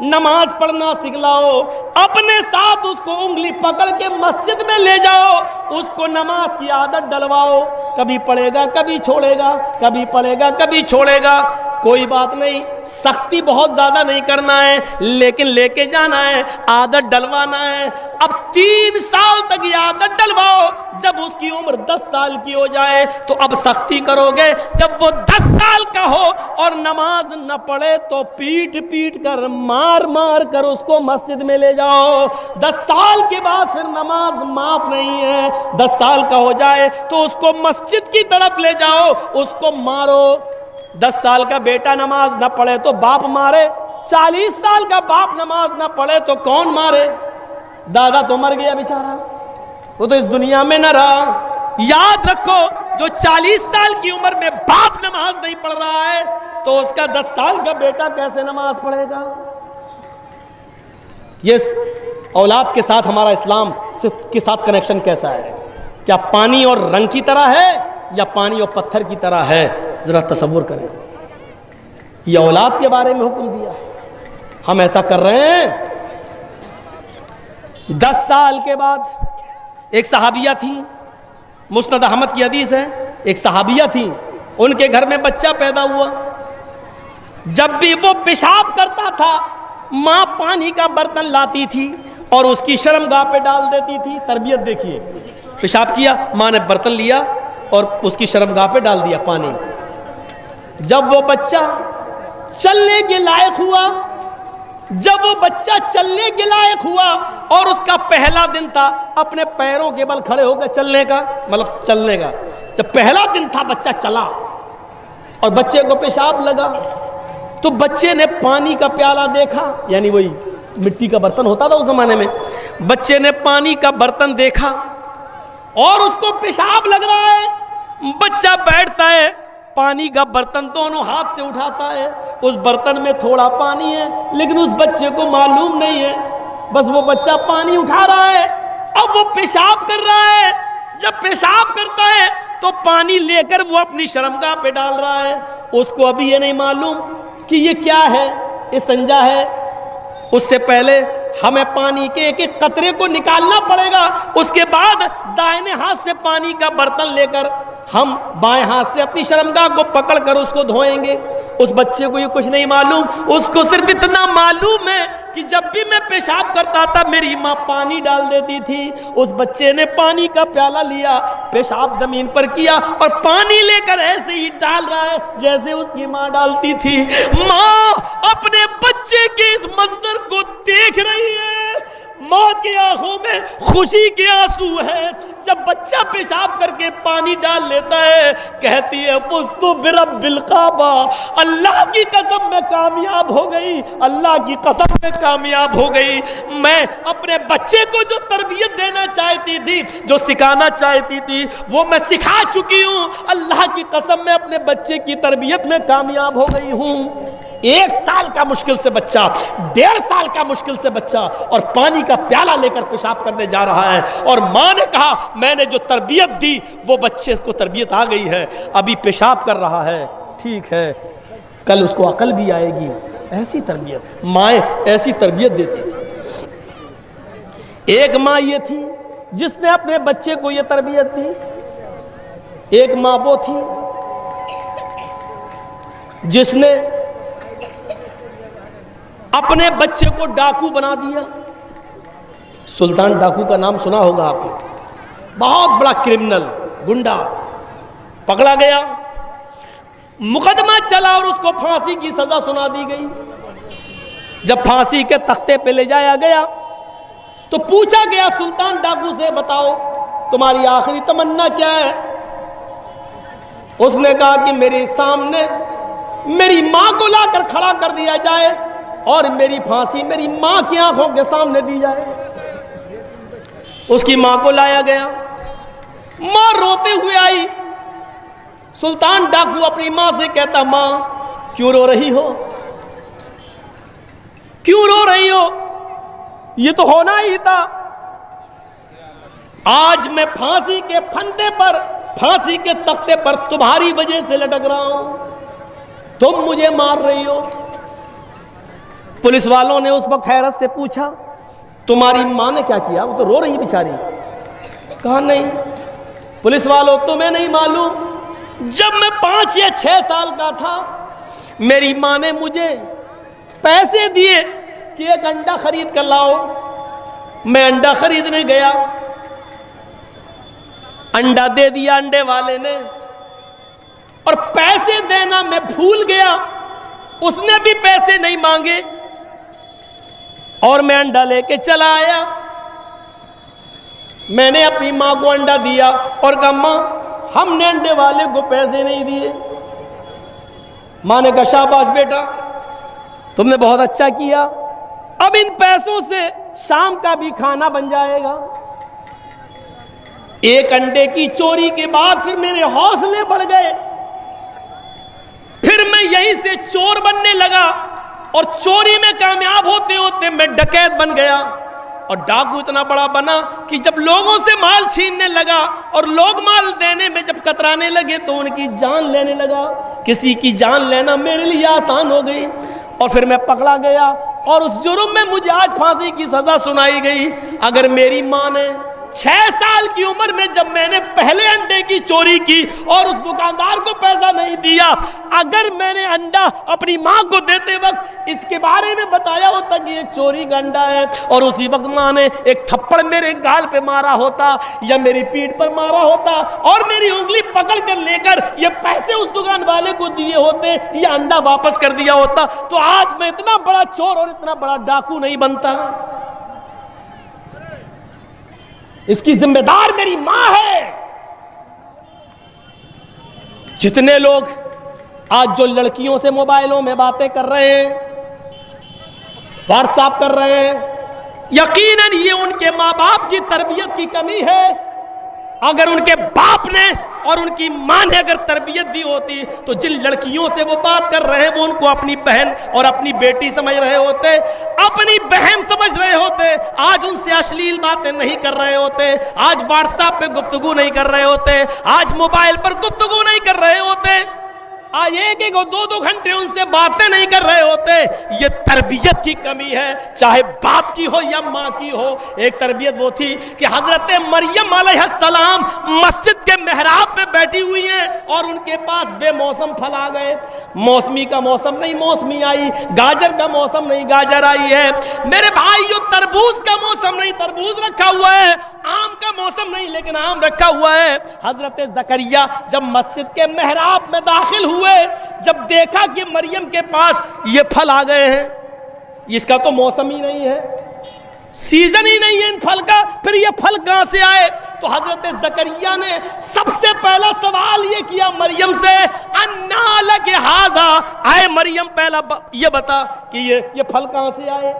نماز پڑھنا سکھلاؤ، اپنے ساتھ اس کو انگلی پکڑ کے مسجد میں لے جاؤ، اس کو نماز کی عادت ڈلواؤ۔ کبھی پڑھے گا کبھی چھوڑے گا، کبھی پڑھے گا کبھی چھوڑے گا، کوئی بات نہیں، سختی بہت زیادہ نہیں کرنا ہے لیکن لے کے جانا ہے، عادت ڈلوانا ہے۔ اب 3 سال تک یہ عادت ڈلواؤ، جب اس کی عمر 10 سال کی ہو جائے تو اب سختی کرو گے۔ جب وہ 10 سال کا ہو اور نماز نہ پڑھے تو پیٹ پیٹ کر، مار مار کر اس کو مسجد میں لے جاؤ۔ 10 سال کے بعد پھر نماز معاف نہیں ہے، 10 سال کا ہو جائے تو اس کو مسجد کی طرف لے جاؤ، اس کو مارو، 10 سال کا بیٹا نماز نہ پڑھے تو باپ مارے، 40 سال کا باپ نماز نہ پڑھے تو کون مارے؟ دادا تو مر گیا بیچارہ، وہ تو اس دنیا میں نہ رہا۔ یاد رکھو، جو 40 سال کی عمر میں باپ نماز نہیں پڑھ رہا ہے تو اس کا 10 سال کا بیٹا کیسے نماز پڑھے گا؟ یہ اولاد کے ساتھ ہمارا اسلام کے ساتھ کنیکشن کیسا ہے؟ کیا پانی اور رنگ کی طرح ہے یا پانی اور پتھر کی طرح ہے؟ ذرا تصور کریں۔ یہ اولاد کے بارے میں حکم دیا ہے، ہم ایسا کر رہے ہیں۔ 10 سال کے بعد ایک صحابیہ تھی، مسند احمد کی حدیث ہے، ایک صحابیہ تھی، ان کے گھر میں بچہ پیدا ہوا۔ جب بھی وہ پیشاب کرتا تھا ماں پانی کا برتن لاتی تھی اور اس کی شرمگاہ پہ ڈال دیتی تھی۔ تربیت دیکھیے، پیشاب کیا، ماں نے برتن لیا اور اس کی شرمگاہ پہ ڈال دیا پانی۔ جب وہ بچہ چلنے کے لائق ہوا، اور اس کا پہلا دن تھا، اپنے پیروں کے بل کھڑے ہو کے چلنے کا، جب پہلا دن تھا بچہ چلا اور بچے کو پیشاب لگا تو بچے نے پانی کا پیالہ دیکھا، یعنی وہی مٹی کا برتن ہوتا تھا اس زمانے میں، بچے نے پانی کا برتن دیکھا اور اس کو پیشاب لگ رہا ہے۔ بچہ بیٹھتا ہے، پانی کا برتن دونوں ہاتھ سے اٹھاتا ہے، اس برتن میں تھوڑا پانی ہے لیکن اس بچے کو معلوم نہیں ہے، بس وہ بچہ پانی اٹھا رہا ہے، اب وہ پیشاب کر رہا ہے۔ جب پیشاب کرتا ہے تو پانی لے کر وہ اپنی شرمگاہ پہ ڈال رہا ہے، اس کو ابھی یہ نہیں معلوم کہ یہ کیا ہے، استنجا ہے۔ اس سے پہلے ہمیں پانی کے ایک ایک قطرے کو نکالنا پڑے گا، اس کے بعد دائیں ہاتھ سے پانی کا برتن لے کر ہم بائیں ہاتھ سے اپنی شرمگاہ کو پکڑ کر اس کو دھوئیں گے۔ اس بچے کو یہ کچھ نہیں معلوم، اس کو صرف اتنا معلوم ہے کہ جب بھی میں پیشاب کرتا تھا میری ماں پانی ڈال دیتی تھی۔ اس بچے نے پانی کا پیالہ لیا، پیشاب زمین پر کیا اور پانی لے کر ایسے ہی ڈال رہا ہے جیسے اس کی ماں ڈالتی تھی۔ ماں اپنے بچے کے اس منظر کو دیکھ رہی ہے، ماں کی آنکھوں میں خوشی کے آنسو ہے۔ جب بچہ پیشاب کر کے پانی ڈال لیتا ہے کہتی ہے فزت برب الکعبہ، اللہ کی قسم میں کامیاب ہو گئی، اللہ کی قسم میں کامیاب ہو گئی۔ میں اپنے بچے کو جو تربیت دینا چاہتی تھی، جو سکھانا چاہتی تھی، وہ میں سکھا چکی ہوں، اللہ کی قسم میں اپنے بچے کی تربیت میں کامیاب ہو گئی ہوں۔ 1 سال کا مشکل سے بچہ، 1.5 سال کا مشکل سے بچہ، اور پانی کا پیالہ لے کر پیشاب کرنے جا رہا ہے، اور ماں نے کہا میں نے جو تربیت دی وہ بچے کو تربیت آ گئی ہے، ابھی پیشاب کر رہا ہے، ٹھیک ہے کل اس کو عقل بھی آئے گی۔ ایسی تربیت مائیں ایسی تربیت دیتی تھی۔ ایک ماں یہ تھی جس نے اپنے بچے کو یہ تربیت دی، ایک ماں وہ تھی جس نے اپنے بچے کو ڈاکو بنا دیا۔ سلطان ڈاکو کا نام سنا ہوگا آپ نے، بہت بڑا کرمنل، گنڈا، پکڑا گیا، مقدمہ چلا اور اس کو پھانسی کی سزا سنا دی گئی۔ جب پھانسی کے تختے پہ لے جایا گیا تو پوچھا گیا سلطان ڈاکو سے بتاؤ تمہاری آخری تمنا کیا ہے؟ اس نے کہا کہ میرے سامنے میری ماں کو لا کر کھڑا کر دیا جائے اور میری پھانسی میری ماں کی آنکھوں کے سامنے دی جائے۔ اس کی ماں کو لایا گیا، ماں روتے ہوئے آئی۔ سلطان ڈاکو اپنی ماں سے کہتا ماں کیوں رو رہی ہو، کیوں رو رہی ہو، یہ تو ہونا ہی تھا، آج میں پھانسی کے پھندے پر، پھانسی کے تختے پر تمہاری وجہ سے لٹک رہا ہوں، تم مجھے مار رہی ہو۔ پولیس والوں نے اس وقت حیرت سے پوچھا تمہاری ماں نے کیا کیا، وہ تو رو رہی بیچاری۔ کہا نہیں پولیس والوں تمہیں نہیں معلوم، جب میں 5 یا 6 سال کا تھا میری ماں نے مجھے پیسے دیے کہ ایک انڈا خرید کر لاؤ، میں انڈا خریدنے گیا، انڈا دے دیا انڈے والے نے، اور پیسے دینا میں بھول گیا، اس نے بھی پیسے نہیں مانگے اور میں انڈا لے کے چلا آیا۔ میں نے اپنی ماں کو انڈا دیا اور کہا ماں ہم نے انڈے والے کو پیسے نہیں دیے۔ ماں نے کہا شاباش بیٹا تم نے بہت اچھا کیا، اب ان پیسوں سے شام کا بھی کھانا بن جائے گا۔ ایک انڈے کی چوری کے بعد پھر میرے حوصلے بڑھ گئے، پھر میں یہیں سے چور بننے لگا، اور چوری میں کامیاب ہوتے ہوتے میں ڈکیت بن گیا، اور ڈاکو اتنا بڑا بنا کہ جب لوگوں سے مال چھیننے لگا اور لوگ مال دینے میں جب کترانے لگے تو ان کی جان لینے لگا۔ کسی کی جان لینا میرے لیے آسان ہو گئی، اور پھر میں پکڑا گیا، اور اس جرم میں مجھے آج پھانسی کی سزا سنائی گئی۔ اگر میری ماں نے 6 سال کی عمر میں جب میں نے پہلے انڈے کی چوری کی اور اس دکاندار کو پیسہ نہیں دیا، اگر میں نے انڈا اپنی ماں کو دیتے وقت اس کے بارے میں بتایا ہوتا کہ یہ چوری کا انڈا ہے، اور اسی وقت ماں نے ایک تھپڑ میرے گال پہ مارا ہوتا یا میری پیٹھ پر مارا ہوتا اور میری انگلی پکڑ کر لے کر یہ پیسے اس دکان والے کو دیے ہوتے یا انڈا واپس کر دیا ہوتا، تو آج میں اتنا بڑا چور اور اتنا بڑا ڈاکو نہیں بنتا۔ اس کی ذمہ دار میری ماں ہے۔ جتنے لوگ آج جو لڑکیوں سے موبائلوں میں باتیں کر رہے ہیں، واٹس ایپ کر رہے ہیں، یقیناً یہ ان کے ماں باپ کی تربیت کی کمی ہے۔ اگر ان کے باپ نے اور ان کی ماں نے اگر تربیت دی ہوتی تو جن لڑکیوں سے وہ بات کر رہے ہیں وہ ان کو اپنی بہن اور اپنی بیٹی سمجھ رہے ہوتے، اپنی بہن سمجھ رہے ہوتے، آج ان سے اشلیل باتیں نہیں کر رہے ہوتے، آج واٹس ایپ پہ گفتگو نہیں کر رہے ہوتے، آج موبائل پر گفتگو نہیں کر رہے ہوتے، آج 1-1 اور 2-2 گھنٹے ان سے باتیں نہیں کر رہے ہوتے۔ یہ تربیت کی کمی ہے، چاہے باپ کی ہو یا ماں کی ہو۔ ایک تربیت وہ تھی کہ حضرت مریم علیہ السلام مسجد کے محراب میں بیٹھی ہوئی ہیں اور ان کے پاس بے موسم پھل آ گئے۔ موسمی کا موسم نہیں موسمی آئی، گاجر کا موسم نہیں گاجر آئی ہے، میرے بھائیو تربوز کا موسم نہیں تربوز رکھا ہوا ہے، آم کا موسم نہیں لیکن آم رکھا ہوا ہے۔ حضرت زکریا جب مسجد کے محراب میں داخل ہوئے، جب دیکھا کہ مریم کے پاس یہ پھل آ گئے ہیں، اس کا تو موسم ہی نہیں ہے، سیزن ہی نہیں ہے ان پھل کا، پھر یہ پھل کہاں سے آئے؟ تو حضرت زکریا نے سب سے پہلا سوال یہ کیا مریم سے، انا لک ھذا، اے مریم پہلا یہ بتا کہ یہ پھل کہاں سے آئے؟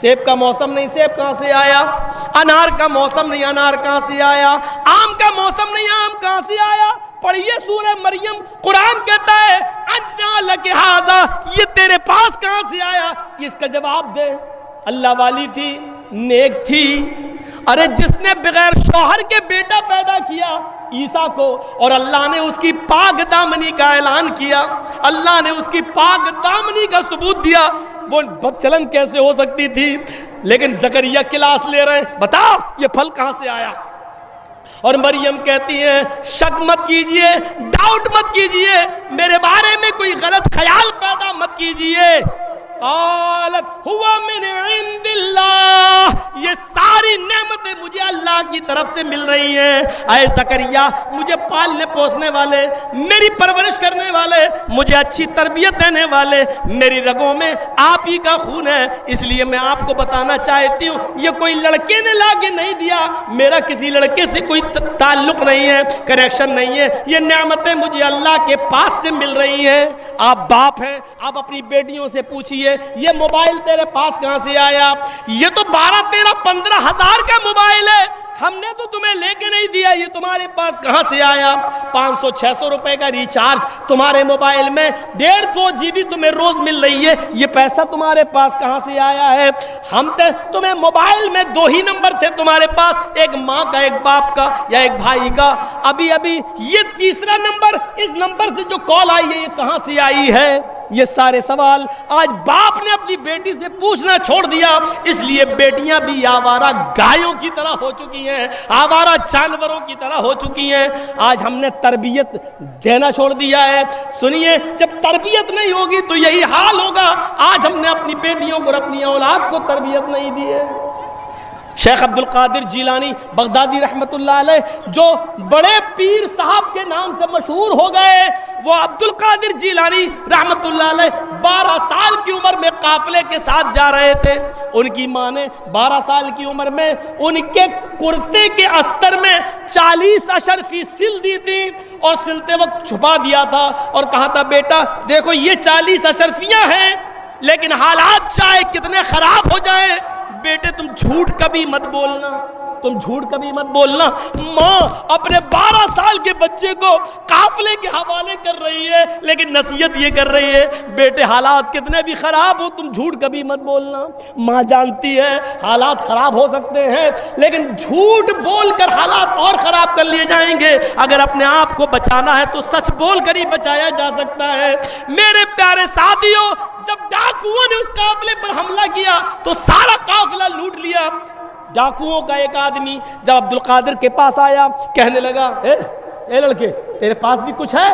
سیب کا موسم نہیں سیب کہاں سے آیا، انار کا موسم نہیں انار کہاں سے آیا، آم کا موسم نہیں آم کہاں سے آیا؟ پڑھیے سورہ مریم، قرآن کہتا ہے انا لک ھذا، یہ تیرے پاس کہاں سے آیا؟ اس کا جواب دے۔ اللہ والی تھی، نیک تھی، ارے جس نے بغیر شوہر کے بیٹا پیدا کیا عیسیٰ کو، اور اللہ نے اس کی پاک دامنی کا اعلان کیا، اللہ نے اس کی پاک دامنی کا ثبوت دیا، وہ بدچلن کیسے ہو سکتی تھی؟ لیکن زکریا کلاس لے رہے ہیں، بتا یہ پھل کہاں سے آیا؟ اور مریم کہتی ہیں شک مت کیجئے، ڈاؤٹ مت کیجئے، میرے بارے میں کوئی غلط خیال پیدا مت کیجئے۔ قالت ہوا من عند اللہ، یہ ساری نعمتیں مجھے اللہ کی طرف سے مل رہی ہیں۔ اے زکریا، مجھے پالنے پوسنے والے، میری پرورش کرنے والے، مجھے اچھی تربیت دینے والے، میری رگوں میں آپ ہی کا خون ہے، اس لیے میں آپ کو بتانا چاہتی ہوں یہ کوئی لڑکے نے لا کے نہیں دیا، میرا کسی لڑکے سے کوئی تعلق نہیں ہے، کنیکشن نہیں ہے، یہ نعمتیں مجھے اللہ کے پاس سے مل رہی ہیں۔ آپ باپ ہیں، آپ اپنی بیٹیوں سے پوچھیے یہ موبائل تیرے پاس کہاں سے آیا؟ یہ تو 12-13-15 ہزار کا موبائل ہے، ہم نے تو تمہیں لے کے نہیں دیا، یہ تمہارے پاس کہاں سے آیا؟ 500-600 روپے کا ریچارج تمہارے موبائل میں 1.5-2 GB تمہیں روز مل رہی ہے، یہ پیسہ تمہارے پاس کہاں سے آیا ہے؟ ہم تمہیں موبائل میں 2 ہی نمبر تھے تمہارے پاس، ایک ماں کا ایک باپ کا یا ایک بھائی کا، ابھی یہ تیسرا نمبر، اس نمبر سے جو کال آئی ہے یہ کہاں سے آئی ہے؟ یہ سارے سوال آج باپ نے اپنی بیٹی سے پوچھنا چھوڑ دیا، اس لیے بیٹیاں بھی آوارہ گایوں کی طرح ہو چکی ہیں، آوارہ جانوروں کی طرح ہو چکی ہیں۔ آج ہم نے تربیت دینا چھوڑ دیا ہے۔ سنیے، جب تربیت نہیں ہوگی تو یہی حال ہوگا۔ آج ہم نے اپنی بیٹیوں کو اور اپنی اولاد کو تربیت نہیں دی ہے۔ شیخ عبد القادر جیلانی بغدادی رحمت اللہ علیہ جو بڑے پیر صاحب کے نام سے مشہور ہو گئے، وہ عبد القادر جیلانی رحمت اللہ علیہ 12 سال کی عمر میں قافلے کے ساتھ جا رہے تھے. ان کی ماں نے 12 سال کی عمر میں ان کے کرتے کے استر میں 40 اشرفی سل دی تھی اور سلتے وقت چھپا دیا تھا اور کہا تھا بیٹا دیکھو یہ 40 اشرفیاں ہیں، لیکن حالات چاہے کتنے خراب ہو جائیں بیٹے تم جھوٹ کبھی مت بولنا، تم جھوٹ کبھی مت بولنا. ماں اپنے 12 سال کے بچے کو قافلے کے حوالے کر رہی ہے، لیکن نصیحت یہ کر رہی ہے بیٹے حالات کتنے بھی خراب ہو تم جھوٹ کبھی مت بولنا. ماں جانتی ہے حالات خراب ہو سکتے ہیں، لیکن جھوٹ بول کر حالات اور خراب کر لیے جائیں گے. اگر اپنے آپ کو بچانا ہے تو سچ بول کر ہی بچایا جا سکتا ہے. میرے پیارے ساتھیوں، جب ڈاکوؤں نے اس قافلے پر حملہ کیا تو سارا قافلہ لوٹ لیا. ڈاکوؤں کا ایک آدمی جب عبد القادر کے پاس آیا کہنے لگا اے لڑکے تیرے پاس بھی کچھ ہے؟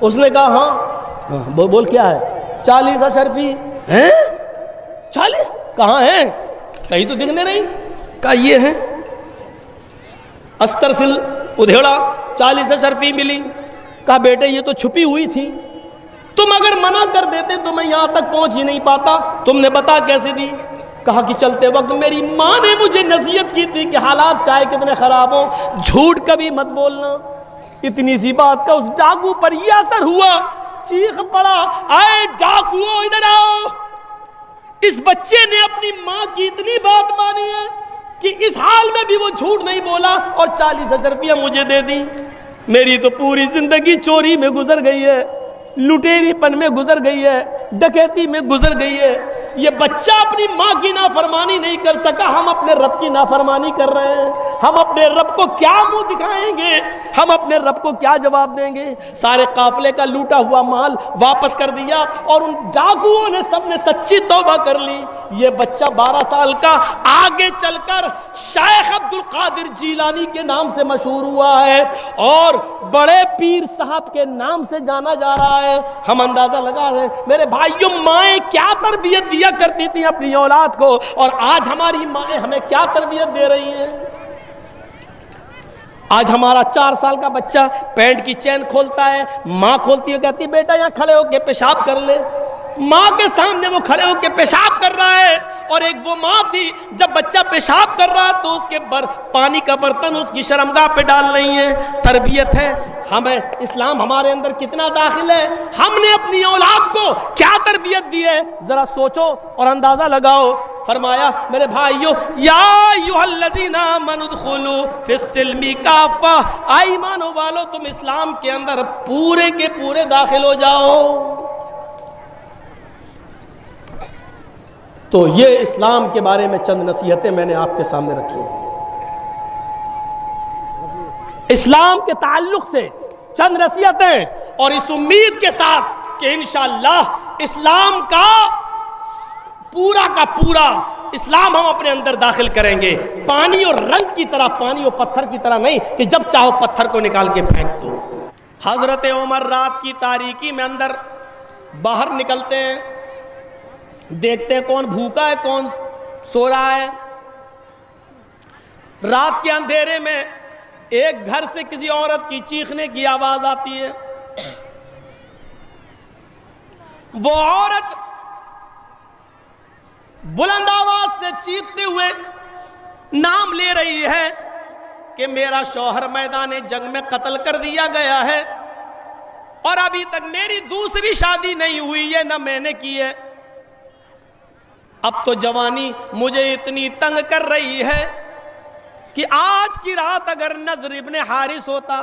اس نے کہا ہاں. بول کیا ہے؟ 40 اشرفی ہیں. 40 کہاں ہیں؟ کہیں تو دکھنے نہیں. کہا یہ ہیں. استر سل ادھیڑا 40 اشرفی ملی. کہا بیٹے یہ تو چھپی ہوئی تھی، تم اگر منع کر دیتے تو میں یہاں تک پہنچ ہی نہیں پاتا، تم نے بتا کیسے دی؟ کہا کہ چلتے وقت میری ماں نے مجھے نصیحت کی تھی کہ حالات چاہے کتنے خراب ہوں جھوٹ کبھی مت بولنا. اتنی سی بات کا اس ڈاکو پر یہ اثر ہوا، چیخ پڑا اے ڈاکوؤ ادھر آؤ. اس بچے نے اپنی ماں کی اتنی بات مانی ہے کہ اس حال میں بھی وہ جھوٹ نہیں بولا اور 40 اشرفیاں مجھے دے دی. میری تو پوری زندگی چوری میں گزر گئی ہے، لٹیری پن میں گزر گئی ہے، ڈکیتی میں گزر گئی ہے. یہ بچہ اپنی ماں کی نافرمانی نہیں کر سکا، ہم اپنے رب کی نافرمانی کر رہے ہیں. ہم اپنے رب کو کیا منہ دکھائیں گے؟ ہم اپنے رب کو کیا جواب دیں گے؟ سارے قافلے کا لوٹا ہوا مال واپس کر دیا اور ان ڈاکوؤں نے سب نے سچی توبہ کر لی. یہ بچہ 12 سال کا آگے چل کر شیخ عبد القادر جیلانی کے نام سے مشہور ہوا ہے اور بڑے پیر صاحب کے نام سے جانا جا رہا ہے. ہم اندازہ لگا رہے ہیں میرے بھائیوں مائیں کیا تربیت دیا کرتی تھی اپنی اولاد کو اور آج ہماری مائیں ہمیں کیا تربیت دے رہی ہیں. آج ہمارا 4 سال کا بچہ پینٹ کی چین کھولتا ہے، ماں کھولتی ہے کہتی بیٹا یہاں کھڑے ہو کے پیشاب کر لے. ماں کے سامنے وہ کھڑے ہو کے پیشاب کر رہا ہے. اور ایک وہ ماں تھی جب بچہ پیشاب کر رہا تو اس کے پانی کا برتن اس کی شرمگاہ پہ ڈال رہی ہے. تربیت ہے. ہمیں اسلام ہمارے اندر کتنا داخل ہے، ہم نے اپنی اولاد کو کیا تربیت دی ہے ذرا سوچو اور اندازہ لگاؤ. فرمایا میرے بھائیو یا ایھا الذین آمنوا ادخلوا فی السلم کافہ، ایمانو والو تم اسلام کے اندر پورے کے پورے داخل ہو جاؤ. تو یہ اسلام کے بارے میں چند نصیحتیں میں نے آپ کے سامنے رکھی ہیں. اسلام کے تعلق سے چند نصیحتیں اور اس امید کے ساتھ کہ انشاءاللہ اسلام کا پورا اسلام ہم اپنے اندر داخل کریں گے. پانی اور رنگ کی طرح، پانی اور پتھر کی طرح نہیں کہ جب چاہو پتھر کو نکال کے پھینک دو. حضرت عمر رات کی تاریکی میں اندر باہر نکلتے ہیں، دیکھتے ہیں کون بھوکا ہے کون سو رہا ہے. رات کے اندھیرے میں ایک گھر سے کسی عورت کی چیخنے کی آواز آتی ہے. وہ عورت بلند آواز سے چیختے ہوئے نام لے رہی ہے کہ میرا شوہر میدان جنگ میں قتل کر دیا گیا ہے اور ابھی تک میری دوسری شادی نہیں ہوئی ہے، نہ میں نے کی ہے. اب تو جوانی مجھے اتنی تنگ کر رہی ہے کہ آج کی رات اگر نضر ابن حارث ہوتا،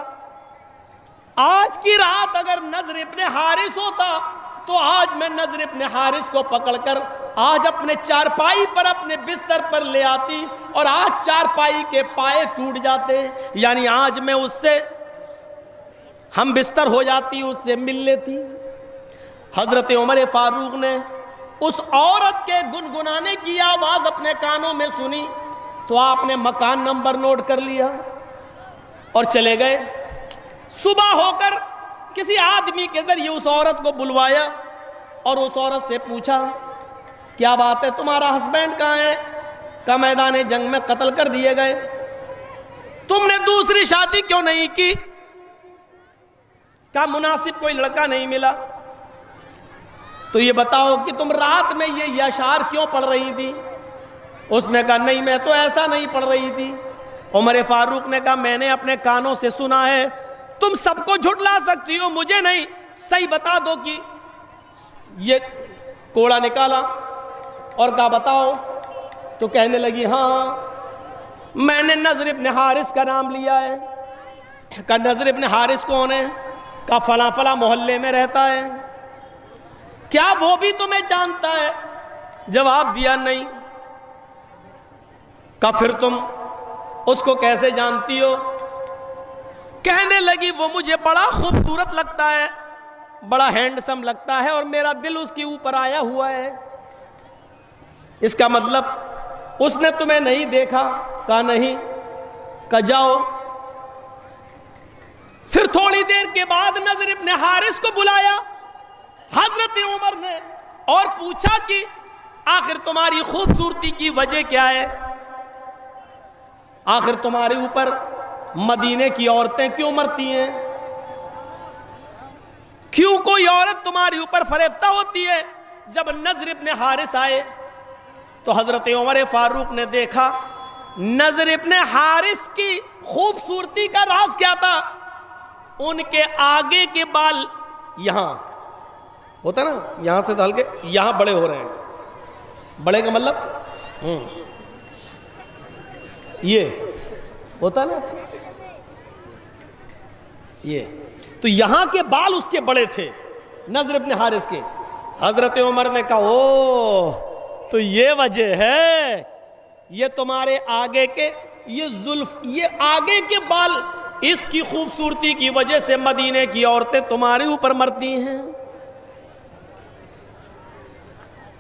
آج کی رات اگر نضر ابن حارث ہوتا تو آج میں نضر ابن حارث کو پکڑ کر آج اپنے چارپائی پر اپنے بستر پر لے آتی اور آج چارپائی کے پائے ٹوٹ جاتے، یعنی آج میں اس سے ہم بستر ہو جاتی، اس سے مل لیتی. حضرت عمر فاروق نے اس عورت کے گنگنانے کی آواز اپنے کانوں میں سنی تو آپ نے مکان نمبر نوٹ کر لیا اور چلے گئے. صبح ہو کر کسی آدمی کے ذریعے اس عورت کو بلوایا اور اس عورت سے پوچھا کیا بات ہے تمہارا ہسبینڈ کہاں ہے؟ کہ میدان جنگ میں قتل کر دیے گئے. تم نے دوسری شادی کیوں نہیں کی؟ کہ مناسب کوئی لڑکا نہیں ملا. تو یہ بتاؤ کہ تم رات میں یہ اشعار کیوں پڑھ رہی تھی؟ اس نے کہا نہیں میں تو ایسا نہیں پڑھ رہی تھی۔ عمر فاروق نے کہا میں نے اپنے کانوں سے سنا ہے، تم سب کو جھٹلا سکتی ہو مجھے نہیں، صحیح بتا دو۔ کہ یہ کوڑا نکالا اور کہا بتاؤ، تو کہنے لگی ہاں میں نے نضر ابن حارث کا نام لیا ہے۔ کہا نضر ابن حارث کون ہے؟ کہا فلاں فلاں محلے میں رہتا ہے۔ کیا وہ بھی تمہیں جانتا ہے؟ جواب دیا نہیں۔ کہا پھر تم اس کو کیسے جانتی ہو؟ کہنے لگی وہ مجھے بڑا خوبصورت لگتا ہے، بڑا ہینڈسم لگتا ہے، اور میرا دل اس کے اوپر آیا ہوا ہے۔ اس کا مطلب اس نے تمہیں نہیں دیکھا؟ کہا نہیں۔ کہا جاؤ۔ پھر تھوڑی دیر کے بعد نضر ابن حارث کو بلایا حضرت عمر نے اور پوچھا کہ آخر تمہاری خوبصورتی کی وجہ کیا ہے؟ آخر تمہارے اوپر مدینے کی عورتیں کیوں مرتی ہیں؟ کیوں کوئی عورت تمہاری اوپر فریفتہ ہوتی ہے؟ جب نضر ابن حارث آئے تو حضرت عمر فاروق نے دیکھا نضر ابن حارث کی خوبصورتی کا راز کیا تھا؟ ان کے آگے کے بال یہاں ہوتا نا، یہاں سے ڈال کے یہاں بڑے ہو رہے ہیں۔ بڑے کا مطلب یہ ہوتا نا، یہ تو یہاں کے بال اس کے بڑے تھے نضر ابن حارث کے۔ حضرت عمر نے کہا او تو یہ وجہ ہے، یہ تمہارے آگے کے یہ زلف، یہ آگے کے بال، اس کی خوبصورتی کی وجہ سے مدینے کی عورتیں تمہارے اوپر مرتی ہیں۔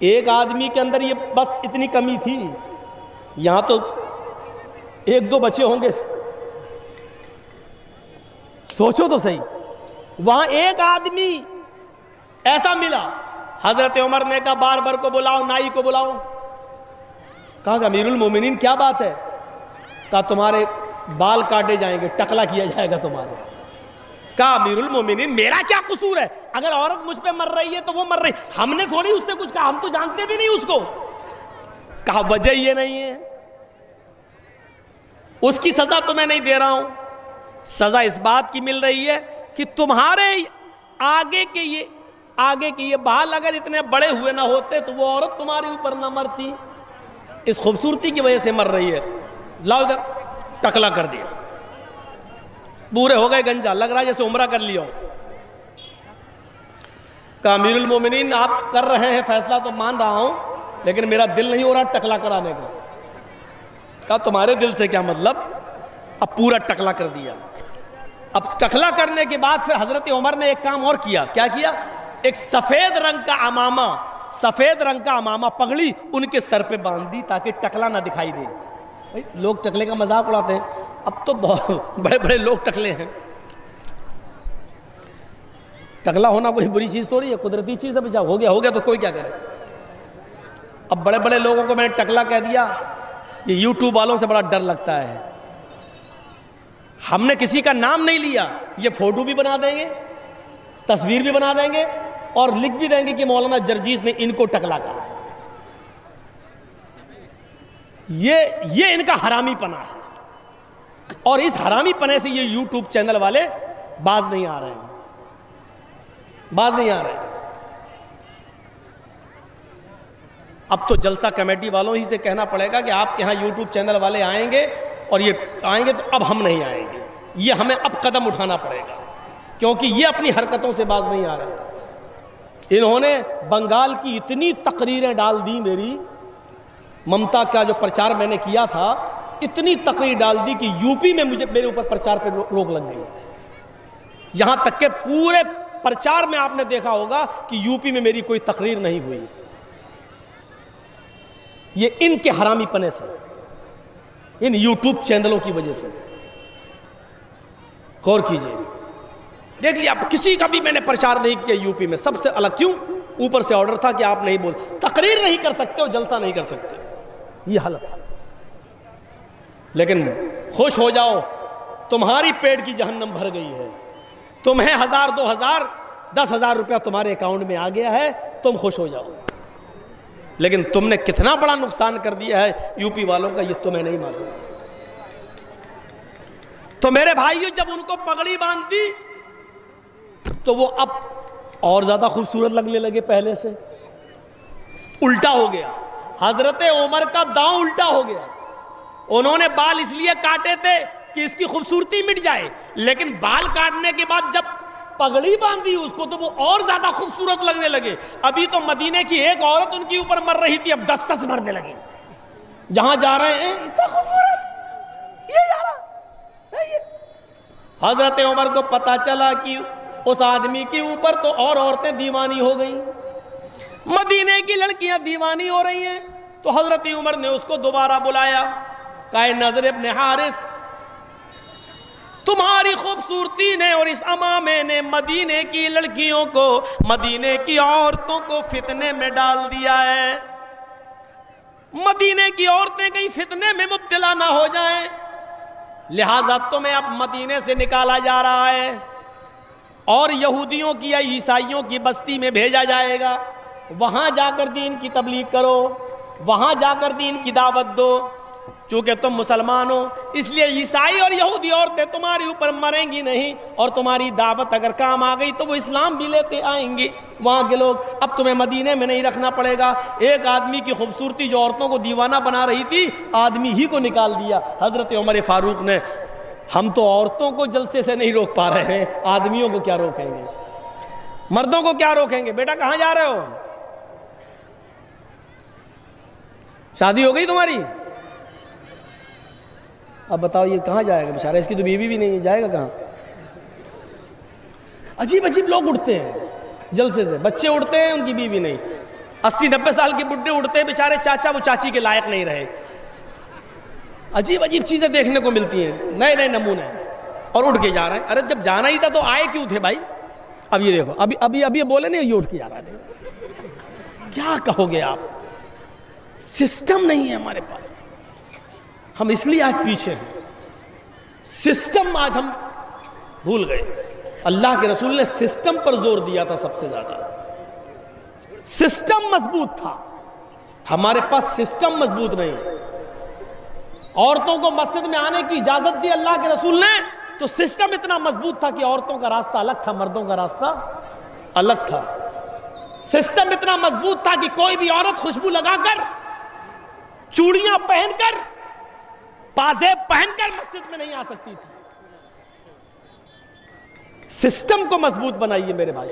ایک آدمی کے اندر یہ بس اتنی کمی تھی، یہاں تو ایک دو بچے ہوں گے، سوچو تو صحیح، وہاں ایک آدمی ایسا ملا۔ حضرت عمر نے کہا باربر کو بلاؤ، نائی کو بلاؤ۔ کہا کہ امیر المومنین کیا بات ہے؟ کہا تمہارے بال کاٹے جائیں گے، ٹکلا کیا جائے گا تمہارے۔ کہا امیر المومنین میرا کیا قصور ہے؟ اگر عورت مجھ پہ مر رہی ہے تو وہ مر رہی، ہم نے تھوڑی اس سے کچھ کہا، ہم تو جانتے بھی نہیں اس کو۔ کہا وجہ یہ نہیں ہے، اس کی سزا تو میں نہیں دے رہا ہوں، سزا اس بات کی مل رہی ہے کہ تمہارے آگے کے یہ بال اگر اتنے بڑے ہوئے نہ ہوتے تو وہ عورت تمہارے اوپر نہ مرتی، اس خوبصورتی کی وجہ سے مر رہی ہے۔ لاؤ ادھر، ٹکلا کر دیا، پورے ہو گئے گنجا، لگ رہا ہے جیسے عمرہ کر لیا ہو۔ کہا امیر المومنین آپ کر رہے ہیں فیصلہ تو مان رہا ہوں، لیکن میرا دل نہیں ہو رہا ٹکلا کرانے کا۔ کہا تمہارے دل سے کیا مطلب؟ اب پورا ٹکلا کر دیا۔ اب ٹکلا کرنے کے بعد پھر حضرت عمر نے ایک کام اور کیا۔ کیا کیا؟ ایک سفید رنگ کا امامہ پگڑی ان کے سر پہ باندھ دی تاکہ ٹکلا نہ دکھائی دے۔ لوگ ٹکلے کا مذاق اڑاتے ہیں، اب تو بہت بڑے بڑے لوگ ٹکلے ہیں۔ ٹکلا ہونا کوئی بری چیز تو نہیں ہے، قدرتی چیز ہے، ہو گیا تو کوئی کیا کرے۔ اب بڑے بڑے لوگوں کو میں نے ٹکلا کہہ دیا، یہ یوٹیوب والوں سے بڑا ڈر لگتا ہے۔ ہم نے کسی کا نام نہیں لیا، یہ فوٹو بھی بنا دیں گے، تصویر بھی بنا دیں گے، اور لکھ بھی دیں گے کہ مولانا جرجیس نے ان کو ٹکلا کہا۔ یہ ان کا حرامی پنہ ہے، اور اس حرامی پنے سے یہ یوٹیوب چینل والے باز نہیں آ رہے ہیں، اب تو جلسہ کمیٹی والوں ہی سے کہنا پڑے گا کہ آپ کے ہاں یوٹیوب چینل والے آئیں گے اور یہ آئیں گے تو اب ہم نہیں آئیں گے، یہ ہمیں اب قدم اٹھانا پڑے گا، کیونکہ یہ اپنی حرکتوں سے باز نہیں آ رہے۔ انہوں نے بنگال کی اتنی تقریریں ڈال دی، میری ممتا کا جو پرچار میں نے کیا تھا، اتنی تقریر ڈال دی کہ یو پی میں میرے اوپر پرچار پہ روک لگ گئی۔ یہاں تک کہ پورے پرچار میں آپ نے دیکھا ہوگا کہ یو پی میں میری کوئی تقریر نہیں ہوئی۔ یہ ان کے حرامی پنے سے، ان یوٹیوب چینلوں کی وجہ سے۔ غور کیجئے، دیکھ لیا، اب کسی کا بھی میں نے پرچار نہیں کیا یو پی میں، سب سے الگ۔ کیوں؟ اوپر سے آرڈر تھا کہ آپ نہیں بول، تقریر نہیں کر سکتے ہو، جلسہ نہیں کر سکتے، یہ حالت۔ لیکن خوش ہو جاؤ، تمہاری پیٹ کی جہنم بھر گئی ہے، تمہیں 1000 2000 10,000 روپیہ تمہارے اکاؤنٹ میں آ گیا ہے، تم خوش ہو جاؤ. لیکن تم نے کتنا بڑا نقصان کر دیا ہے یو پی والوں کا یہ تمہیں نہیں معلوم. تو میرے بھائیو، جب ان کو پگڑی باندھی تو وہ اب اور زیادہ خوبصورت لگنے لگے پہلے سے. الٹا ہو گیا. حضرت عمر کا داؤں الٹا ہو گیا. انہوں نے بال اس لیے کاٹے تھے کہ اس کی خوبصورتی مٹ جائے، لیکن بال کاٹنے کے بعد جب پگڑی باندھی اس کو تو وہ اور زیادہ خوبصورت لگنے لگے. ابھی تو مدینے کی ایک عورت ان کے اوپر مر رہی تھی، اب 10 مرنے لگی. جہاں جا رہے ہیں اتنا خوبصورت یہ جا رہا ہے یہ. حضرت عمر کو پتا چلا کہ اس آدمی کے اوپر تو اور عورتیں دیوانی ہو گئیں، مدینے کی لڑکیاں دیوانی ہو رہی ہیں. تو حضرت عمر نے اس کو دوبارہ بلایا، کہا نضر ابن حارث، تمہاری خوبصورتی نے اور اس امامے نے مدینے کی لڑکیوں کو، مدینے کی عورتوں کو فتنے میں ڈال دیا ہے. مدینے کی عورتیں کہیں فتنے میں مبتلا نہ ہو جائیں، لہٰذا تمہیں اب مدینے سے نکالا جا رہا ہے اور یہودیوں کی یا عیسائیوں کی بستی میں بھیجا جائے گا. وہاں جا کر دین کی تبلیغ کرو، وہاں جا کر دین کی دعوت دو. چونکہ تم مسلمان ہو اس لیے عیسائی اور یہودی عورتیں تمہارے اوپر مریں گی نہیں، اور تمہاری دعوت اگر کام آ گئی تو وہ اسلام بھی لیتے آئیں گے وہاں کے لوگ. اب تمہیں مدینے میں نہیں رکھنا پڑے گا. ایک آدمی کی خوبصورتی جو عورتوں کو دیوانہ بنا رہی تھی، آدمی ہی کو نکال دیا حضرت عمر فاروق نے. ہم تو عورتوں کو جلسے سے نہیں روک پا رہے ہیں، آدمیوں کو کیا روکیں گے، مردوں کو کیا روکیں گے. بیٹا کہاں جا رہے ہو؟ شادی ہو گئی تمہاری؟ اب بتاؤ یہ کہاں جائے گا بیچارہ، اس کی تو بیوی بھی نہیں، جائے گا کہاں؟ عجیب عجیب لوگ اٹھتے ہیں جلسے سے، بچے اٹھتے ہیں ان کی بیوی نہیں، 80-90 سال کے بڈھے اٹھتے ہیں بیچارے، چاچا وہ چاچی کے لائق نہیں رہے. عجیب عجیب چیزیں دیکھنے کو ملتی ہیں، نئے نئے نمونے، اور اٹھ کے جا رہے ہیں. ارے جب جانا ہی تھا تو آئے کیوں تھے بھائی؟ اب یہ دیکھو، ابھی بولے نہیں، یہ اٹھ کے جا رہا ہے. کیا کہو گے آپ؟ سسٹم نہیں ہے ہمارے پاس. ہم اس لیے آج پیچھے ہیں، سسٹم آج ہم بھول گئے. اللہ کے رسول نے سسٹم پر زور دیا تھا سب سے زیادہ. سسٹم مضبوط تھا، ہمارے پاس سسٹم مضبوط نہیں. عورتوں کو مسجد میں آنے کی اجازت دی اللہ کے رسول نے تو سسٹم اتنا مضبوط تھا کہ عورتوں کا راستہ الگ تھا، مردوں کا راستہ الگ تھا. سسٹم اتنا مضبوط تھا کہ کوئی بھی عورت خوشبو لگا کر، چوڑیاں پہن کر، پازیب پہن کر مسجد میں نہیں آ سکتی تھی. سسٹم کو مضبوط بنائیے میرے بھائی،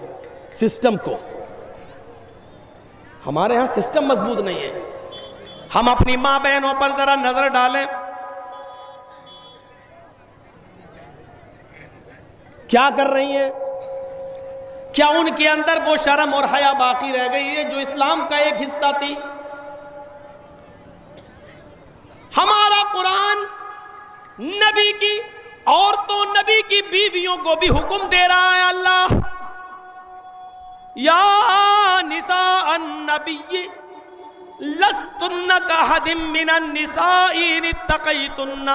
سسٹم کو. ہمارے ہاں سسٹم مضبوط نہیں ہے. ہم اپنی ماں بہنوں پر ذرا نظر ڈالیں، کیا کر رہی ہیں؟ کیا ان کے اندر وہ شرم اور حیا باقی رہ گئی ہے جو اسلام کا ایک حصہ تھی؟ ہمارا قرآن نبی کی عورتوں، نبی کی بیویوں کو بھی حکم دے رہا ہے. اللہ یا نساء النبی لستن کاحد من النساء ان اتقیتن.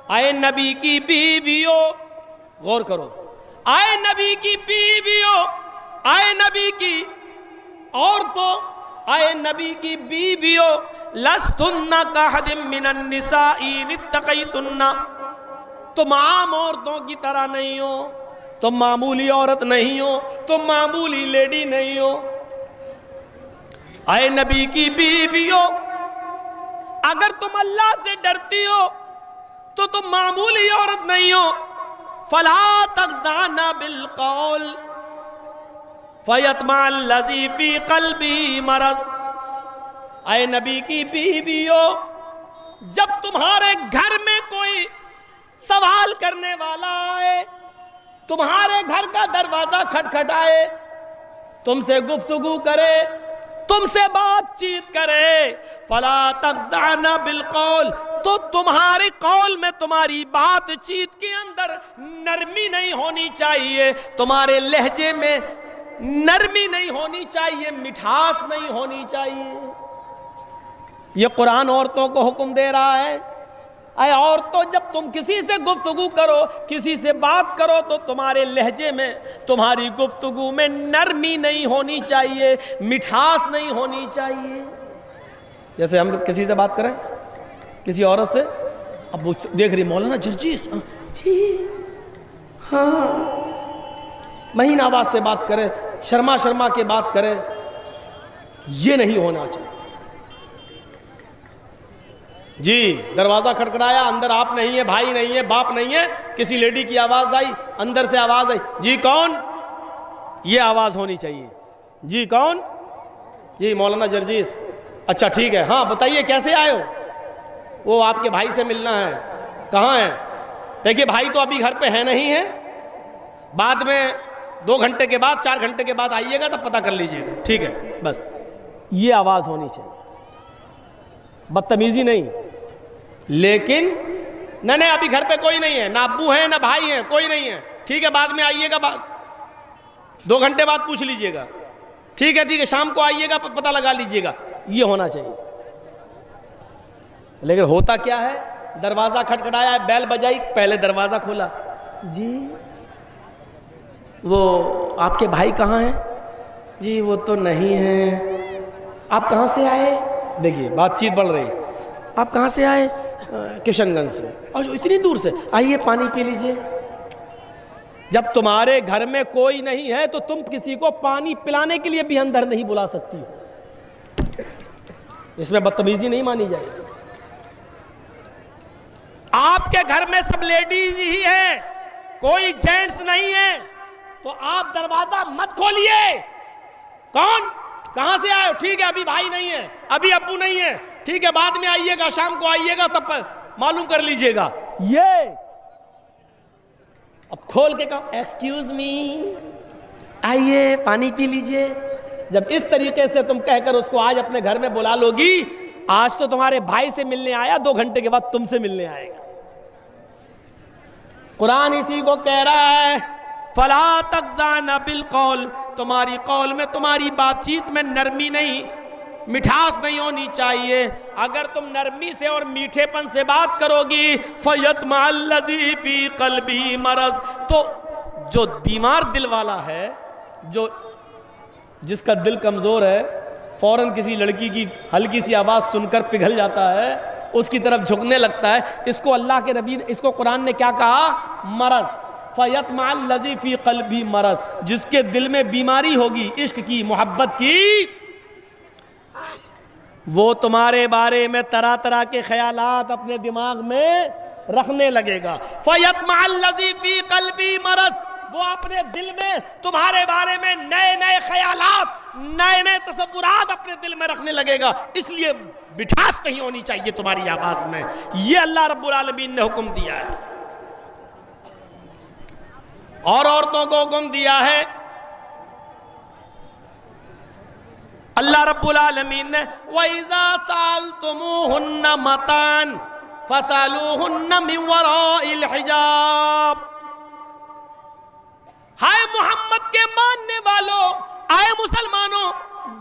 اے نبی کی بیویوں، غور کرو، اے نبی کی بیویوں، اے نبی کی عورتوں، اے نبی کی بیویوں، لستن کاحد من النساء ان اتقیتن. تم عام عورتوں کی طرح نہیں ہو، تم معمولی عورت نہیں ہو، تم معمولی لیڈی نہیں ہو. اے نبی کی بیویوں، اگر تم اللہ سے ڈرتی ہو تو تم معمولی عورت نہیں ہو. فلا تخضعن بالقول فیطمع الذی فی قلبہ مرض. اے نبی کی بیویوں، جب تمہارے گھر میں کوئی سوال کرنے والا آئے، تمہارے گھر کا دروازہ کھٹکھٹائے، تم سے گفتگو کرے، تم سے بات چیت کرے، فلا تخضعن بالقول، تو تمہارے قول میں، تمہاری بات چیت کے اندر نرمی نہیں ہونی چاہیے، تمہارے لہجے میں نرمی نہیں ہونی چاہیے، مٹھاس نہیں ہونی چاہیے. یہ قرآن عورتوں کو حکم دے رہا ہے. اے عورتوں جب تم کسی سے گفتگو کرو، کسی سے بات کرو تو تمہارے لہجے میں، تمہاری گفتگو میں نرمی نہیں ہونی چاہیے، مٹھاس نہیں ہونی چاہیے۔ جیسے ہم کسی سے بات کریں، کسی عورت سے، اب وہ دیکھ رہی مولانا جرجیس، جی ہاں، مہین آواز سے بات کرے، شرما شرما کے بات کرے، یہ نہیں ہونا چاہیے۔ جی دروازہ کھٹکھٹایا، اندر آپ نہیں ہے، بھائی نہیں ہے، باپ نہیں ہے، کسی لیڈی کی آواز آئی، اندر سے آواز آئی، جی کون؟ یہ آواز ہونی چاہیے۔ جی کون؟ جی مولانا جرجیس۔ اچھا ٹھیک ہے، ہاں بتائیے کیسے آئے ہو؟ وہ آپ کے بھائی سے ملنا ہے۔ کہاں ہے؟ دیکھیے بھائی تو ابھی گھر پہ ہے نہیں ہے، بعد میں 2 گھنٹے کے بعد 4 گھنٹے کے بعد آئیے گا تب پتہ کر لیجئے گا، ٹھیک ہے؟ بس یہ آواز ہونی چاہیے، بدتمیزی نہیں۔ لیکن نہیں ابھی گھر پہ کوئی نہیں ہے، نہ ابو ہیں نہ بھائی ہیں، کوئی نہیں ہے، ٹھیک ہے بعد میں آئیے گا، 2 گھنٹے بعد پوچھ لیجئے گا، ٹھیک ہے شام کو آئیے گا پتہ لگا لیجئے گا، یہ ہونا چاہیے۔ لیکن ہوتا کیا ہے، دروازہ کھٹکھٹایا ہے، بیل بجائی، پہلے دروازہ کھولا، جی وہ آپ کے بھائی کہاں ہیں؟ جی وہ تو نہیں ہیں۔ آپ کہاں سے آئے؟ دیکھیے بات چیت بڑھ رہی، آپ کہاں سے آئے؟ کشن گنج سے۔ اور اتنی دور سے؟ آئیے پانی پی لیجئے۔ جب تمہارے گھر میں کوئی نہیں ہے تو تم کسی کو پانی پلانے کے لیے بھی اندر نہیں بلا سکتی، اس میں بدتمیزی نہیں مانی جائے گی۔ آپ کے گھر میں سب لیڈیز ہی ہیں، کوئی جینٹس نہیں ہے، تو آپ دروازہ مت کھولیے۔ کون؟ کہاں سے آئے ہو؟ ٹھیک ہے ابھی بھائی نہیں ہے، ابھی ابو نہیں ہے، ٹھیک ہے بعد میں آئیے گا، شام کو آئیے گا تب معلوم کر لیجئے گا۔ یہ اب کھول کے کہا ایکسکیوز می، آئیے پانی پی لیجئے۔ جب اس طریقے سے تم کہہ کر اس کو آج اپنے گھر میں بلا لوگی، آج تو تمہارے بھائی سے ملنے آیا، 2 گھنٹے کے بعد تم سے ملنے آئے گا۔ قرآن اسی کو کہہ رہا ہے فَلَا تَخْضَعْنَ بِالْقَوْلِ، تمہاری قول میں، تمہاری بات چیت میں نرمی نہیں، مٹھاس نہیں ہونی چاہیے۔ اگر تم نرمی سے اور میٹھے پن سے بات کرو گی فَيَطْمَعَ الَّذِي فِي قَلْبِهِ مَرَضٌ، تو جو بیمار دل والا ہے، جس کا دل کمزور ہے، فوراً کسی لڑکی کی ہلکی سی آواز سن کر پگھل جاتا ہے، اس کی طرف جھکنے لگتا ہے، اس کو اللہ کے نبی، اس کو قرآن نے کیا کہا؟ مرض۔ فَيَطْمَعَ الَّذِي فِي قَلْبِهِ مرض، جس کے دل میں بیماری ہوگی عشق کی، محبت کی، وہ تمہارے بارے میں طرح طرح کے خیالات اپنے دماغ میں رکھنے لگے گا۔ فَيَطْمَعَ الَّذِي فِي قَلْبِهِ مرض، وہ اپنے دل میں تمہارے بارے میں نئے نئے خیالات، نئے نئے تصورات اپنے دل میں رکھنے لگے گا، اس لیے مٹھاس نہیں ہونی چاہیے تمہاری آواز میں۔ یہ اللہ رب العالمین نے حکم دیا ہے، اور عورتوں کو حکم دیا ہے اللہ رب العالمین نے وَإِذَا سَأَلْتُمُوهُنَّ مَتَاعًا فَاسْأَلُوهُنَّ مِنْ وَرَاءِ الْحِجَابِ۔ ہائے محمد کے ماننے والوں، آئے مسلمانوں،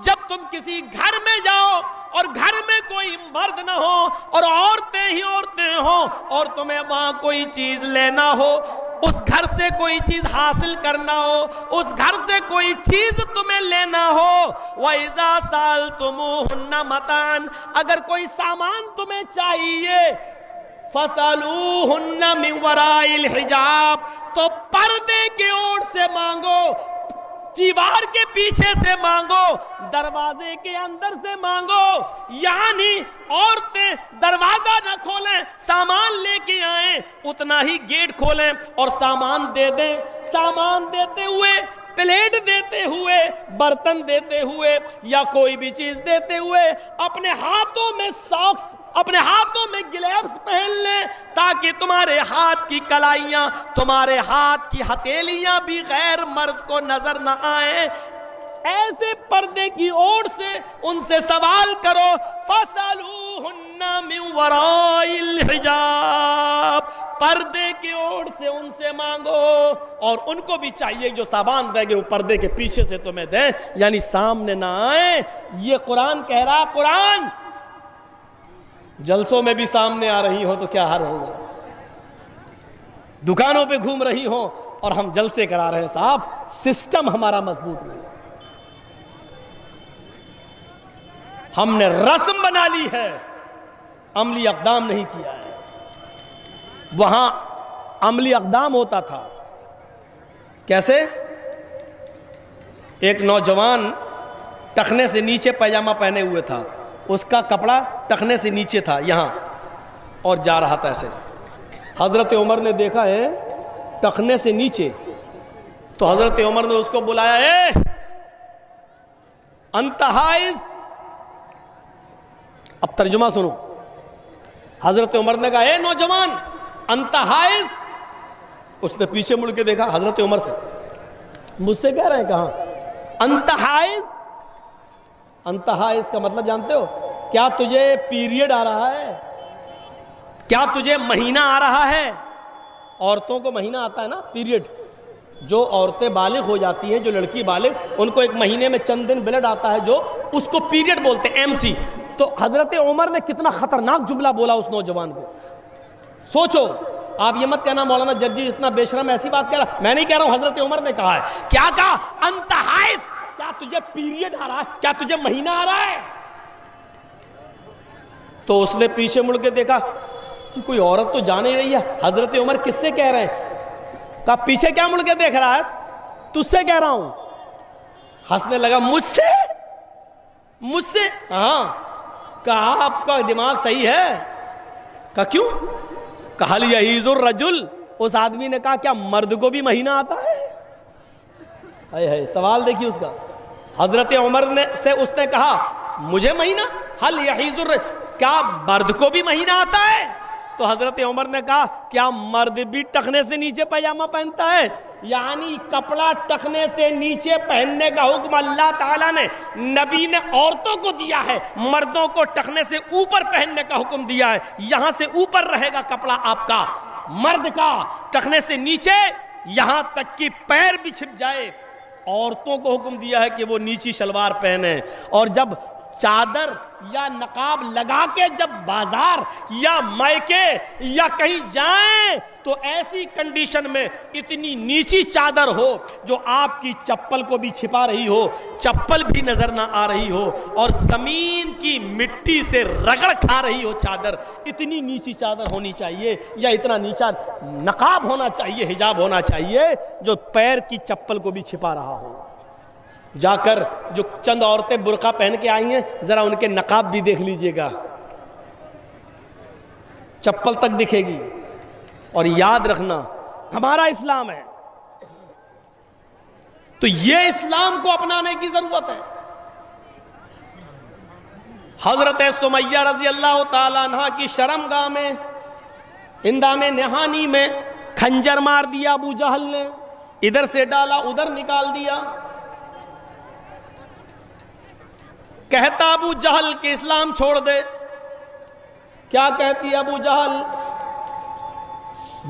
جب تم کسی گھر میں جاؤ اور گھر میں کوئی مرد نہ ہو اور عورتیں ہی عورتیں ہوں اور تمہیں وہاں کوئی چیز لینا ہو، اس گھر سے کوئی چیز حاصل کرنا ہو، اس گھر سے کوئی چیز تمہیں لینا ہو، وَإِذَا سَأَلْتُمُوهُنَّ مَتَاعًا، اگر کوئی سامان تمہیں چاہیے، فَاسْأَلُوهُنَّ مِنْ وَرَاءِ الْحِجَابِ، تو پردے کے اوڑ سے مانگو، دیوار کے پیچھے سے مانگو، دروازے کے اندر سے مانگو، یعنی عورتیں دروازہ نہ کھولیں، سامان لے کے آئیں، اتنا ہی گیٹ کھولیں اور سامان دے دیں۔ سامان دیتے ہوئے، پلیٹ دیتے ہوئے، برتن دیتے ہوئے یا کوئی بھی چیز دیتے ہوئے اپنے ہاتھوں میں ساکس، اپنے ہاتھوں میں گلیوز پہن لیں تاکہ تمہارے ہاتھ کی کلائیاں، تمہارے ہاتھ کی ہتھیلیاں بھی غیر مرد کو نظر نہ آئیں۔ ایسے پردے کی اوڑ سے ان سے سوال کرو، فَاسْأَلُوهُنَّ مِنْ وَرَاءِ الْحِجَابِ، پردے کی اوڑ سے ان سے مانگو، اور ان کو بھی چاہیے جو سامان دیں گے وہ پردے کے پیچھے سے تمہیں دیں، یعنی سامنے نہ آئیں۔ یہ قرآن کہہ رہا، قرآن جلسوں میں بھی سامنے آ رہی ہو تو کیا حال ہوگا، دکانوں پہ گھوم رہی ہو اور ہم جلسے کرا رہے ہیں، صاحب سسٹم ہمارا مضبوط نہیں، ہم نے رسم بنا لی ہے، عملی اقدام نہیں کیا ہے۔ وہاں عملی اقدام ہوتا تھا، کیسے؟ ایک نوجوان ٹخنے سے نیچے پیجامہ پہنے ہوئے تھا، اس کا کپڑا ٹخنے سے نیچے تھا یہاں، اور جا رہا تھا ایسے۔ حضرت عمر نے دیکھا ہے ٹخنے سے نیچے، تو حضرت عمر نے اس کو بلایا، اے انت حائز، اب ترجمہ سنو۔ حضرت عمر نے کہا، اے نوجوان انت حائز۔ اس نے پیچھے مڑ کے دیکھا حضرت عمر سے، مجھ سے کہہ رہے ہیں کہاں؟ انت حائز۔ انت حائز کا مطلب جانتے ہو؟ کیا تجھے پیریڈ آ رہا ہے؟ کیا تجھے مہینہ آ رہا ہے؟ عورتوں کو مہینہ آتا ہے نا، پیریڈ۔ جو عورتیں بالغ ہو جاتی ہیں، جو لڑکی بالغ، ان کو ایک مہینے میں چند دن بلڈ آتا ہے، جو اس کو پیریڈ بولتے ہیں، MC۔ تو حضرت عمر نے کتنا خطرناک جملہ بولا اس نوجوان کو، سوچو۔ آپ یہ مت کہنا مولانا جرجی اتنا بے شرم ایسی بات کہہ رہا، میں نہیں کہہ رہا ہوں، حضرت عمر نے کہا ہے۔ کیا کہا؟ انت حائز، کیا تجھے پیریڈ آ رہا ہے؟ کیا تجھے مہینہ آ رہا ہے؟ تو اس نے پیچھے مڑ کے دیکھا کہ کوئی عورت تو جا نہیں رہی ہے، حضرت عمر کس سے کہہ رہے ہیں؟ کہا پیچھے کیا مڑ کے دیکھ رہا ہے؟ تجھ سے کہہ رہا ہوں۔ ہنسنے لگا، مجھ سے؟ مجھ سے؟ ہاں۔ کہا آپ کا دماغ صحیح ہے؟ کہا کیوں؟ کہا یحیض الرجل، اس آدمی نے کہا کیا مرد کو بھی مہینہ آتا ہے؟ سوال دیکھیے اس کا۔ حضرت عمر نے سے اس نے کہا مجھے مہینہ؟ حل یحیض الرجل، کیا مرد کو بھی مہینہ آتا ہے؟ تو حضرت عمر نے کہا کیا مرد بھی ٹخنے سے نیچے پیجامہ پہنتا ہے؟ یعنی کپڑا ٹخنے سے نیچے پہننے کا حکم اللہ تعالیٰ نے، نبی نے عورتوں کو دیا ہے، مردوں کو ٹخنے سے اوپر پہننے کا حکم دیا ہے۔ یہاں سے اوپر رہے گا کپڑا آپ کا، مرد کا ٹخنے سے نیچے، یہاں تک کہ پیر بھی چھپ جائے۔ عورتوں کو حکم دیا ہے کہ وہ نیچی شلوار پہنے، اور جب چادر یا نقاب لگا کے جب بازار یا مائکے یا کہیں جائیں تو ایسی کنڈیشن میں اتنی نیچی چادر ہو جو آپ کی چپل کو بھی چھپا رہی ہو، چپل بھی نظر نہ آ رہی ہو، اور زمین کی مٹی سے رگڑ کھا رہی ہو چادر، اتنی نیچی چادر ہونی چاہیے، یا اتنا نیچا نقاب ہونا چاہیے، حجاب ہونا چاہیے جو پیر کی چپل کو بھی چھپا رہا ہو۔ جا کر جو چند عورتیں برقع پہن کے آئی ہیں، ذرا ان کے نقاب بھی دیکھ لیجئے گا، چپل تک دکھے گی۔ اور یاد رکھنا ہمارا اسلام ہے، تو یہ اسلام کو اپنانے کی ضرورت ہے۔ حضرت سمیہ رضی اللہ تعالیٰ عنہ کی شرمگاہ میں، اندام نہانی میں کھنجر مار دیا ابو جہل نے، ادھر سے ڈالا ادھر نکال دیا۔ کہتا ابو جہل کہ اسلام چھوڑ دے۔ کیا کہتی ہے ابو جہل؟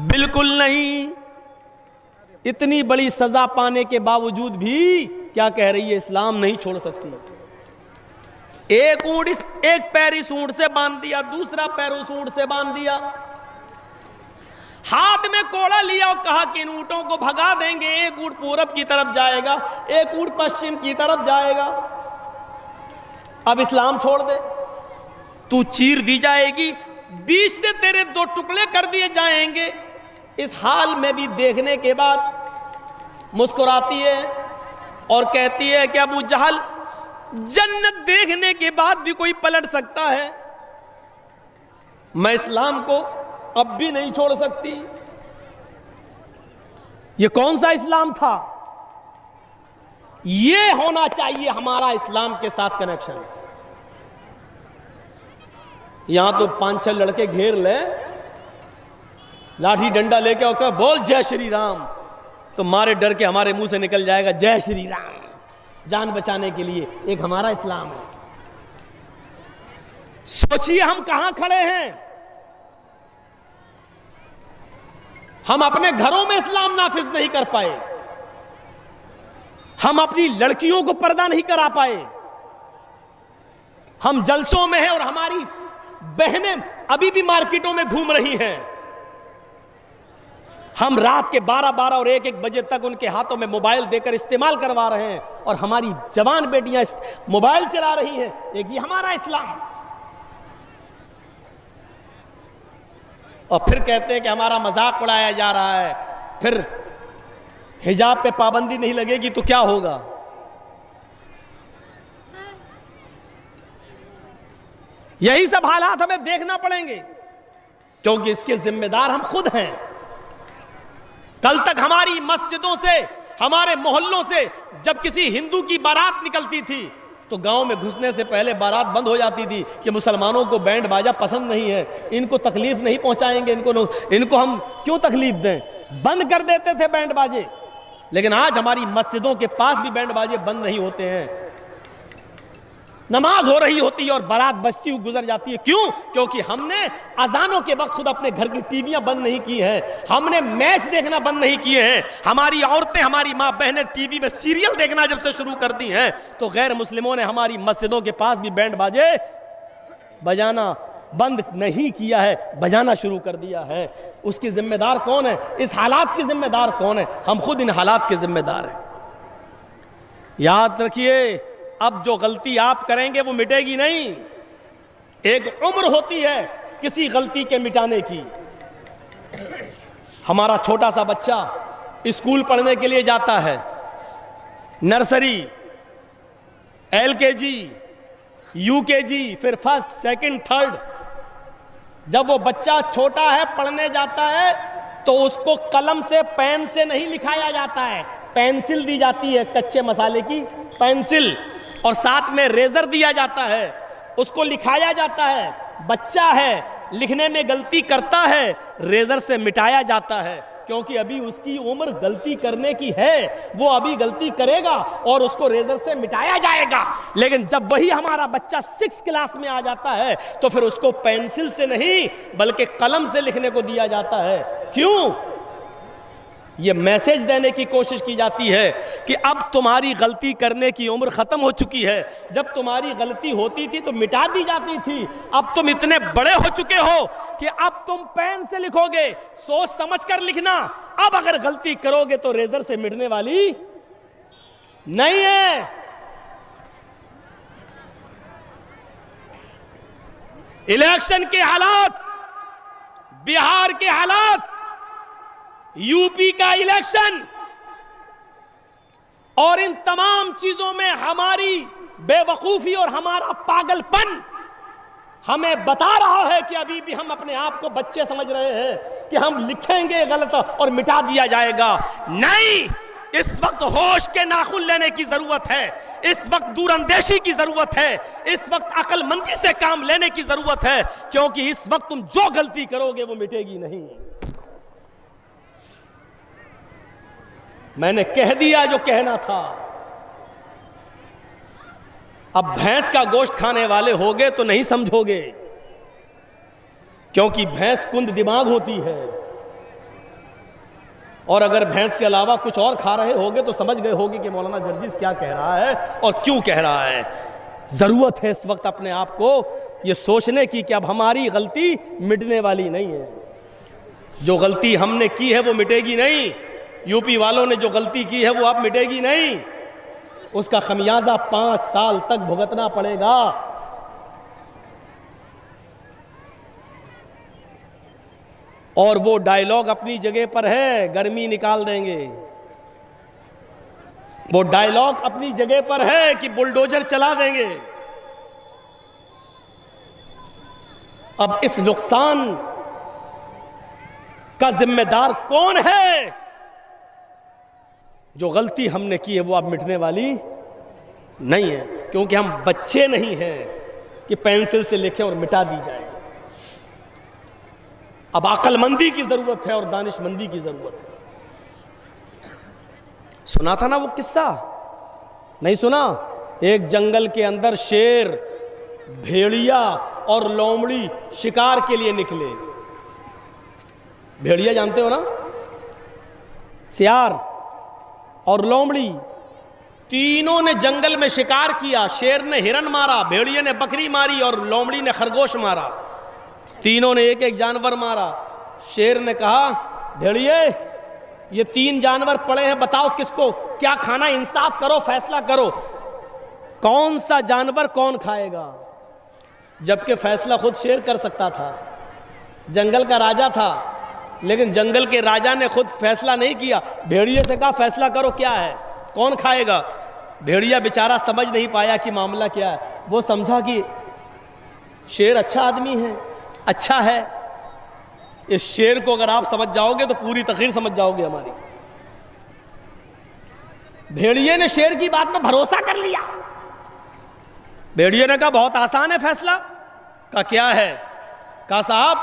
بالکل نہیں، اتنی بڑی سزا پانے کے باوجود بھی کیا کہہ رہی ہے؟ اسلام نہیں چھوڑ سکتی۔ ایک پیر اس اونٹ سے باندھ دیا، دوسرا پیر اس اونٹ سے باندھ دیا، ہاتھ میں کوڑا لیا اور کہا کہ ان اونٹوں کو بھگا دیں گے، ایک اونٹ پورب کی طرف جائے گا، ایک اونٹ پشچم کی طرف جائے گا۔ اب اسلام چھوڑ دے، تو چیر دی جائے گی، بیچ سے تیرے دو ٹکڑے کر دیے جائیں گے۔ اس حال میں بھی دیکھنے کے بعد مسکراتی ہے اور کہتی ہے کہ ابو جہل، جنت دیکھنے کے بعد بھی کوئی پلٹ سکتا ہے، میں اسلام کو اب بھی نہیں چھوڑ سکتی۔ یہ کون سا اسلام تھا؟ یہ ہونا چاہیے ہمارا اسلام کے ساتھ کنیکشن۔ یہاں تو 5-6 لڑکے گھیر لیں، لاٹھی ڈنڈا لے کے اور کہ بول جے شری رام، تو مارے ڈر کے ہمارے منہ سے نکل جائے گا جے شری رام، جان بچانے کے لیے۔ ایک ہمارا اسلام ہے۔ سوچئے ہم کہاں کھڑے ہیں؟ ہم اپنے گھروں میں اسلام نافذ نہیں کر پائے، ہم اپنی لڑکیوں کو پردہ نہیں کرا پائے، ہم جلسوں میں ہیں اور ہماری بہنیں ابھی بھی مارکیٹوں میں گھوم رہی ہیں. ہم رات کے 12 اور 1 بجے تک ان کے ہاتھوں میں موبائل دے کر استعمال کروا رہے ہیں, اور ہماری جوان بیٹیاں موبائل چلا رہی ہیں. ایک یہ ہمارا اسلام. اور پھر کہتے ہیں کہ ہمارا مذاق اڑایا جا رہا ہے. پھر حجاب پہ پابندی نہیں لگے گی تو کیا ہوگا؟ یہی سب حالات ہمیں دیکھنا پڑیں گے, کیونکہ اس کے ذمہ دار ہم خود ہیں. کل تک ہماری مسجدوں سے, ہمارے محلوں سے جب کسی ہندو کی بارات نکلتی تھی تو گاؤں میں گھسنے سے پہلے بارات بند ہو جاتی تھی کہ مسلمانوں کو بینڈ باجا پسند نہیں ہے, ان کو تکلیف نہیں پہنچائیں گے, ان کو ہم کیوں تکلیف دیں, بند کر دیتے تھے بینڈ باجے. لیکن آج ہماری مسجدوں کے پاس بھی بینڈ باجے بند نہیں ہوتے ہیں. نماز ہو رہی ہوتی ہے اور بارات بجتی ہوئی گزر جاتی ہے. کیوں؟ کیونکہ ہم نے اذانوں کے وقت خود اپنے گھر کی ٹی ویاں بند نہیں کی ہیں, ہم نے میچ دیکھنا بند نہیں کیے ہیں. ہماری عورتیں, ہماری ماں بہنیں ٹی وی میں سیریل دیکھنا جب سے شروع کر دی ہیں تو غیر مسلموں نے ہماری مسجدوں کے پاس بھی بینڈ باجے بجانا بند نہیں کیا ہے, بجانا شروع کر دیا ہے. اس کی ذمہ دار کون ہے؟ اس حالات کی ذمہ دار کون ہے؟ ہم خود ان حالات کے ذمہ دار ہیں. یاد رکھیے, اب جو غلطی آپ کریں گے وہ مٹے گی نہیں. ایک عمر ہوتی ہے کسی غلطی کے مٹانے کی. ہمارا چھوٹا سا بچہ اسکول پڑھنے کے لیے جاتا ہے, نرسری, LKG, UKG, پھر فرسٹ, سیکنڈ, تھرڈ. جب وہ بچہ چھوٹا ہے پڑھنے جاتا ہے تو اس کو قلم سے, پین سے نہیں لکھایا جاتا ہے, پینسل دی جاتی ہے, کچے مسالے کی پینسل, اور ساتھ میں ریزر دیا جاتا ہے, اس کو لکھایا جاتا ہے. بچہ ہے, لکھنے میں غلطی کرتا ہے, ریزر سے مٹایا جاتا ہے, کیونکہ ابھی اس کی عمر غلطی کرنے کی ہے, وہ ابھی غلطی کرے گا اور اس کو ریزر سے مٹایا جائے گا. لیکن جب وہی ہمارا بچہ 6 کلاس میں آ جاتا ہے تو پھر اس کو پینسل سے نہیں بلکہ قلم سے لکھنے کو دیا جاتا ہے. کیوں؟ یہ میسج دینے کی کوشش کی جاتی ہے کہ اب تمہاری غلطی کرنے کی عمر ختم ہو چکی ہے. جب تمہاری غلطی ہوتی تھی تو مٹا دی جاتی تھی, اب تم اتنے بڑے ہو چکے ہو کہ اب تم پین سے لکھو گے, سوچ سمجھ کر لکھنا. اب اگر غلطی کرو گے تو ریزر سے مٹنے والی نہیں ہے. الیکشن کے حالات, بہار کے حالات, یو پی کا الیکشن, اور ان تمام چیزوں میں ہماری بے وقوفی اور ہمارا پاگل پن ہمیں بتا رہا ہے کہ ابھی بھی ہم اپنے آپ کو بچے سمجھ رہے ہیں کہ ہم لکھیں گے غلط اور مٹا دیا جائے گا. نہیں, اس وقت ہوش کے ناخن لینے کی ضرورت ہے, اس وقت دور اندیشی کی ضرورت ہے, اس وقت عقل مندی سے کام لینے کی ضرورت ہے, کیونکہ اس وقت تم جو غلطی کرو گے وہ مٹے گی نہیں. میں نے کہہ دیا جو کہنا تھا. اب بھینس کا گوشت کھانے والے ہوگے تو نہیں سمجھو گے, کیونکہ بھینس کند دماغ ہوتی ہے, اور اگر بھینس کے علاوہ کچھ اور کھا رہے ہوگے تو سمجھ گئے ہوگے کہ مولانا جرجیز کیا کہہ رہا ہے اور کیوں کہہ رہا ہے. ضرورت ہے اس وقت اپنے آپ کو یہ سوچنے کی کہ اب ہماری غلطی مٹنے والی نہیں ہے. جو غلطی ہم نے کی ہے وہ مٹے گی نہیں. یو پی والوں نے جو غلطی کی ہے وہ اب مٹے گی نہیں, اس کا خمیازہ 5 سال تک بھگتنا پڑے گا. اور وہ ڈائیلاگ اپنی جگہ پر ہے, گرمی نکال دیں گے. وہ ڈائیلاگ اپنی جگہ پر ہے کہ بلڈوزر چلا دیں گے. اب اس نقصان کا ذمہ دار کون ہے؟ جو غلطی ہم نے کی ہے وہ اب مٹنے والی نہیں ہے, کیونکہ ہم بچے نہیں ہیں کہ پینسل سے لکھیں اور مٹا دی جائے. اب عقل مندی کی ضرورت ہے اور دانش مندی کی ضرورت ہے. سنا تھا نا وہ قصہ, نہیں سنا؟ ایک جنگل کے اندر شیر, بھیڑیا اور لومڑی شکار کے لیے نکلے. بھیڑیا جانتے ہو نا, سیار اور لومڑی تینوں نے جنگل میں شکار کیا. شیر نے ہرن مارا, بھیڑیے نے بکری ماری اور لومڑی نے خرگوش مارا. تینوں نے ایک ایک جانور مارا. شیر نے کہا بھیڑیے یہ 3 جانور پڑے ہیں, بتاؤ کس کو کیا کھانا, انصاف کرو, فیصلہ کرو, کون سا جانور کون کھائے گا. جبکہ فیصلہ خود شیر کر سکتا تھا, جنگل کا راجا تھا, لیکن جنگل کے راجا نے خود فیصلہ نہیں کیا. بھیڑیے سے کہا فیصلہ کرو کیا ہے, کون کھائے گا. بھیڑیا بیچارہ سمجھ نہیں پایا کہ معاملہ کیا ہے. وہ سمجھا کہ شیر اچھا آدمی ہے, اچھا ہے. اس شیر کو اگر آپ سمجھ جاؤ گے تو پوری تقریر سمجھ جاؤ گے ہماری. بھیڑیے نے شیر کی بات میں بھروسہ کر لیا. بھیڑیے نے کہا بہت آسان ہے فیصلہ. کہا کیا ہے. کہا صاحب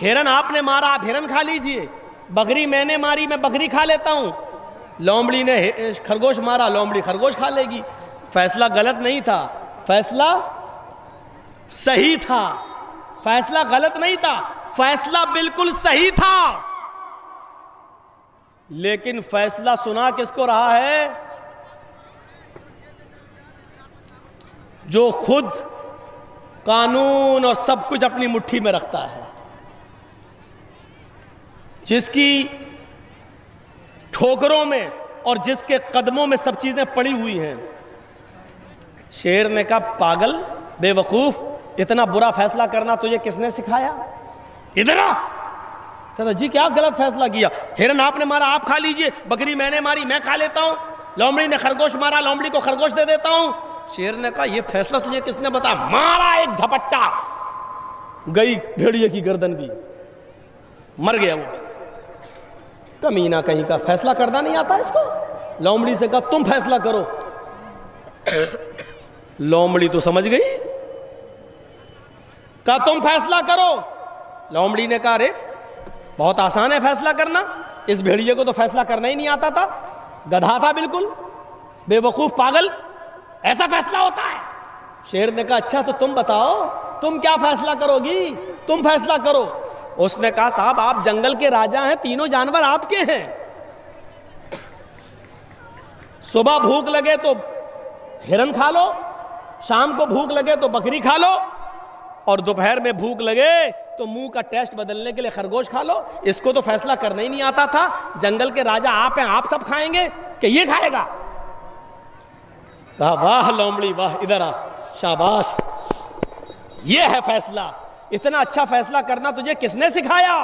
ہرن آپ نے مارا, آپ ہرن کھا لیجئے. بکری میں نے ماری, میں بکری کھا لیتا ہوں. لومڑی نے خرگوش مارا, لومڑی خرگوش کھا لے گی. فیصلہ غلط نہیں تھا, فیصلہ صحیح تھا. فیصلہ غلط نہیں تھا, فیصلہ بالکل صحیح تھا. لیکن فیصلہ سنا کس کو رہا ہے؟ جو خود قانون اور سب کچھ اپنی مٹھی میں رکھتا ہے, جس کی ٹھوکروں میں اور جس کے قدموں میں سب چیزیں پڑی ہوئی ہیں. شیر نے کہا پاگل, بے وقوف, اتنا برا فیصلہ کرنا تجھے کس نے سکھایا؟ اتنا کہتا جی کیا غلط فیصلہ کیا. ہرن آپ نے مارا, آپ کھا لیجئے. بکری میں نے ماری, میں کھا لیتا ہوں. لومڑی نے خرگوش مارا, لومڑی کو خرگوش دے دیتا ہوں. شیر نے کہا یہ فیصلہ تجھے کس نے بتایا؟ مارا ایک جھپٹا, گئی بھیڑیے کی گردن بھی, مر گیا وہ. کمینہ کہیں کا, فیصلہ کرنا نہیں آتا اس کو. لومڑی سے کہا تم فیصلہ کرو. لومڑی تو سمجھ گئی, کہا تم فیصلہ کرو. لومڑی نے کہا رے بہت آسان ہے فیصلہ کرنا. اس بھیڑیے کو تو فیصلہ کرنا ہی نہیں آتا تھا, گدھا تھا بالکل, بے وقوف, پاگل, ایسا فیصلہ ہوتا ہے. شیر نے کہا اچھا تو تم بتاؤ تم کیا فیصلہ کرو گی, تم فیصلہ کرو. اس نے کہا صاحب آپ جنگل کے راجا ہیں, تینوں جانور آپ کے ہیں. صبح بھوک لگے تو ہرن کھا لو, شام کو بھوک لگے تو بکری کھا لو, اور دوپہر میں بھوک لگے تو منہ کا ٹیسٹ بدلنے کے لیے خرگوش کھا لو. اس کو تو فیصلہ کرنا ہی نہیں آتا تھا. جنگل کے راجا آپ ہیں, آپ سب کھائیں گے کہ یہ کھائے گا؟ کہا واہ لومڑی واہ, ادھر آ, شاباش, یہ ہے فیصلہ. اتنا اچھا فیصلہ کرنا تجھے کس نے سکھایا؟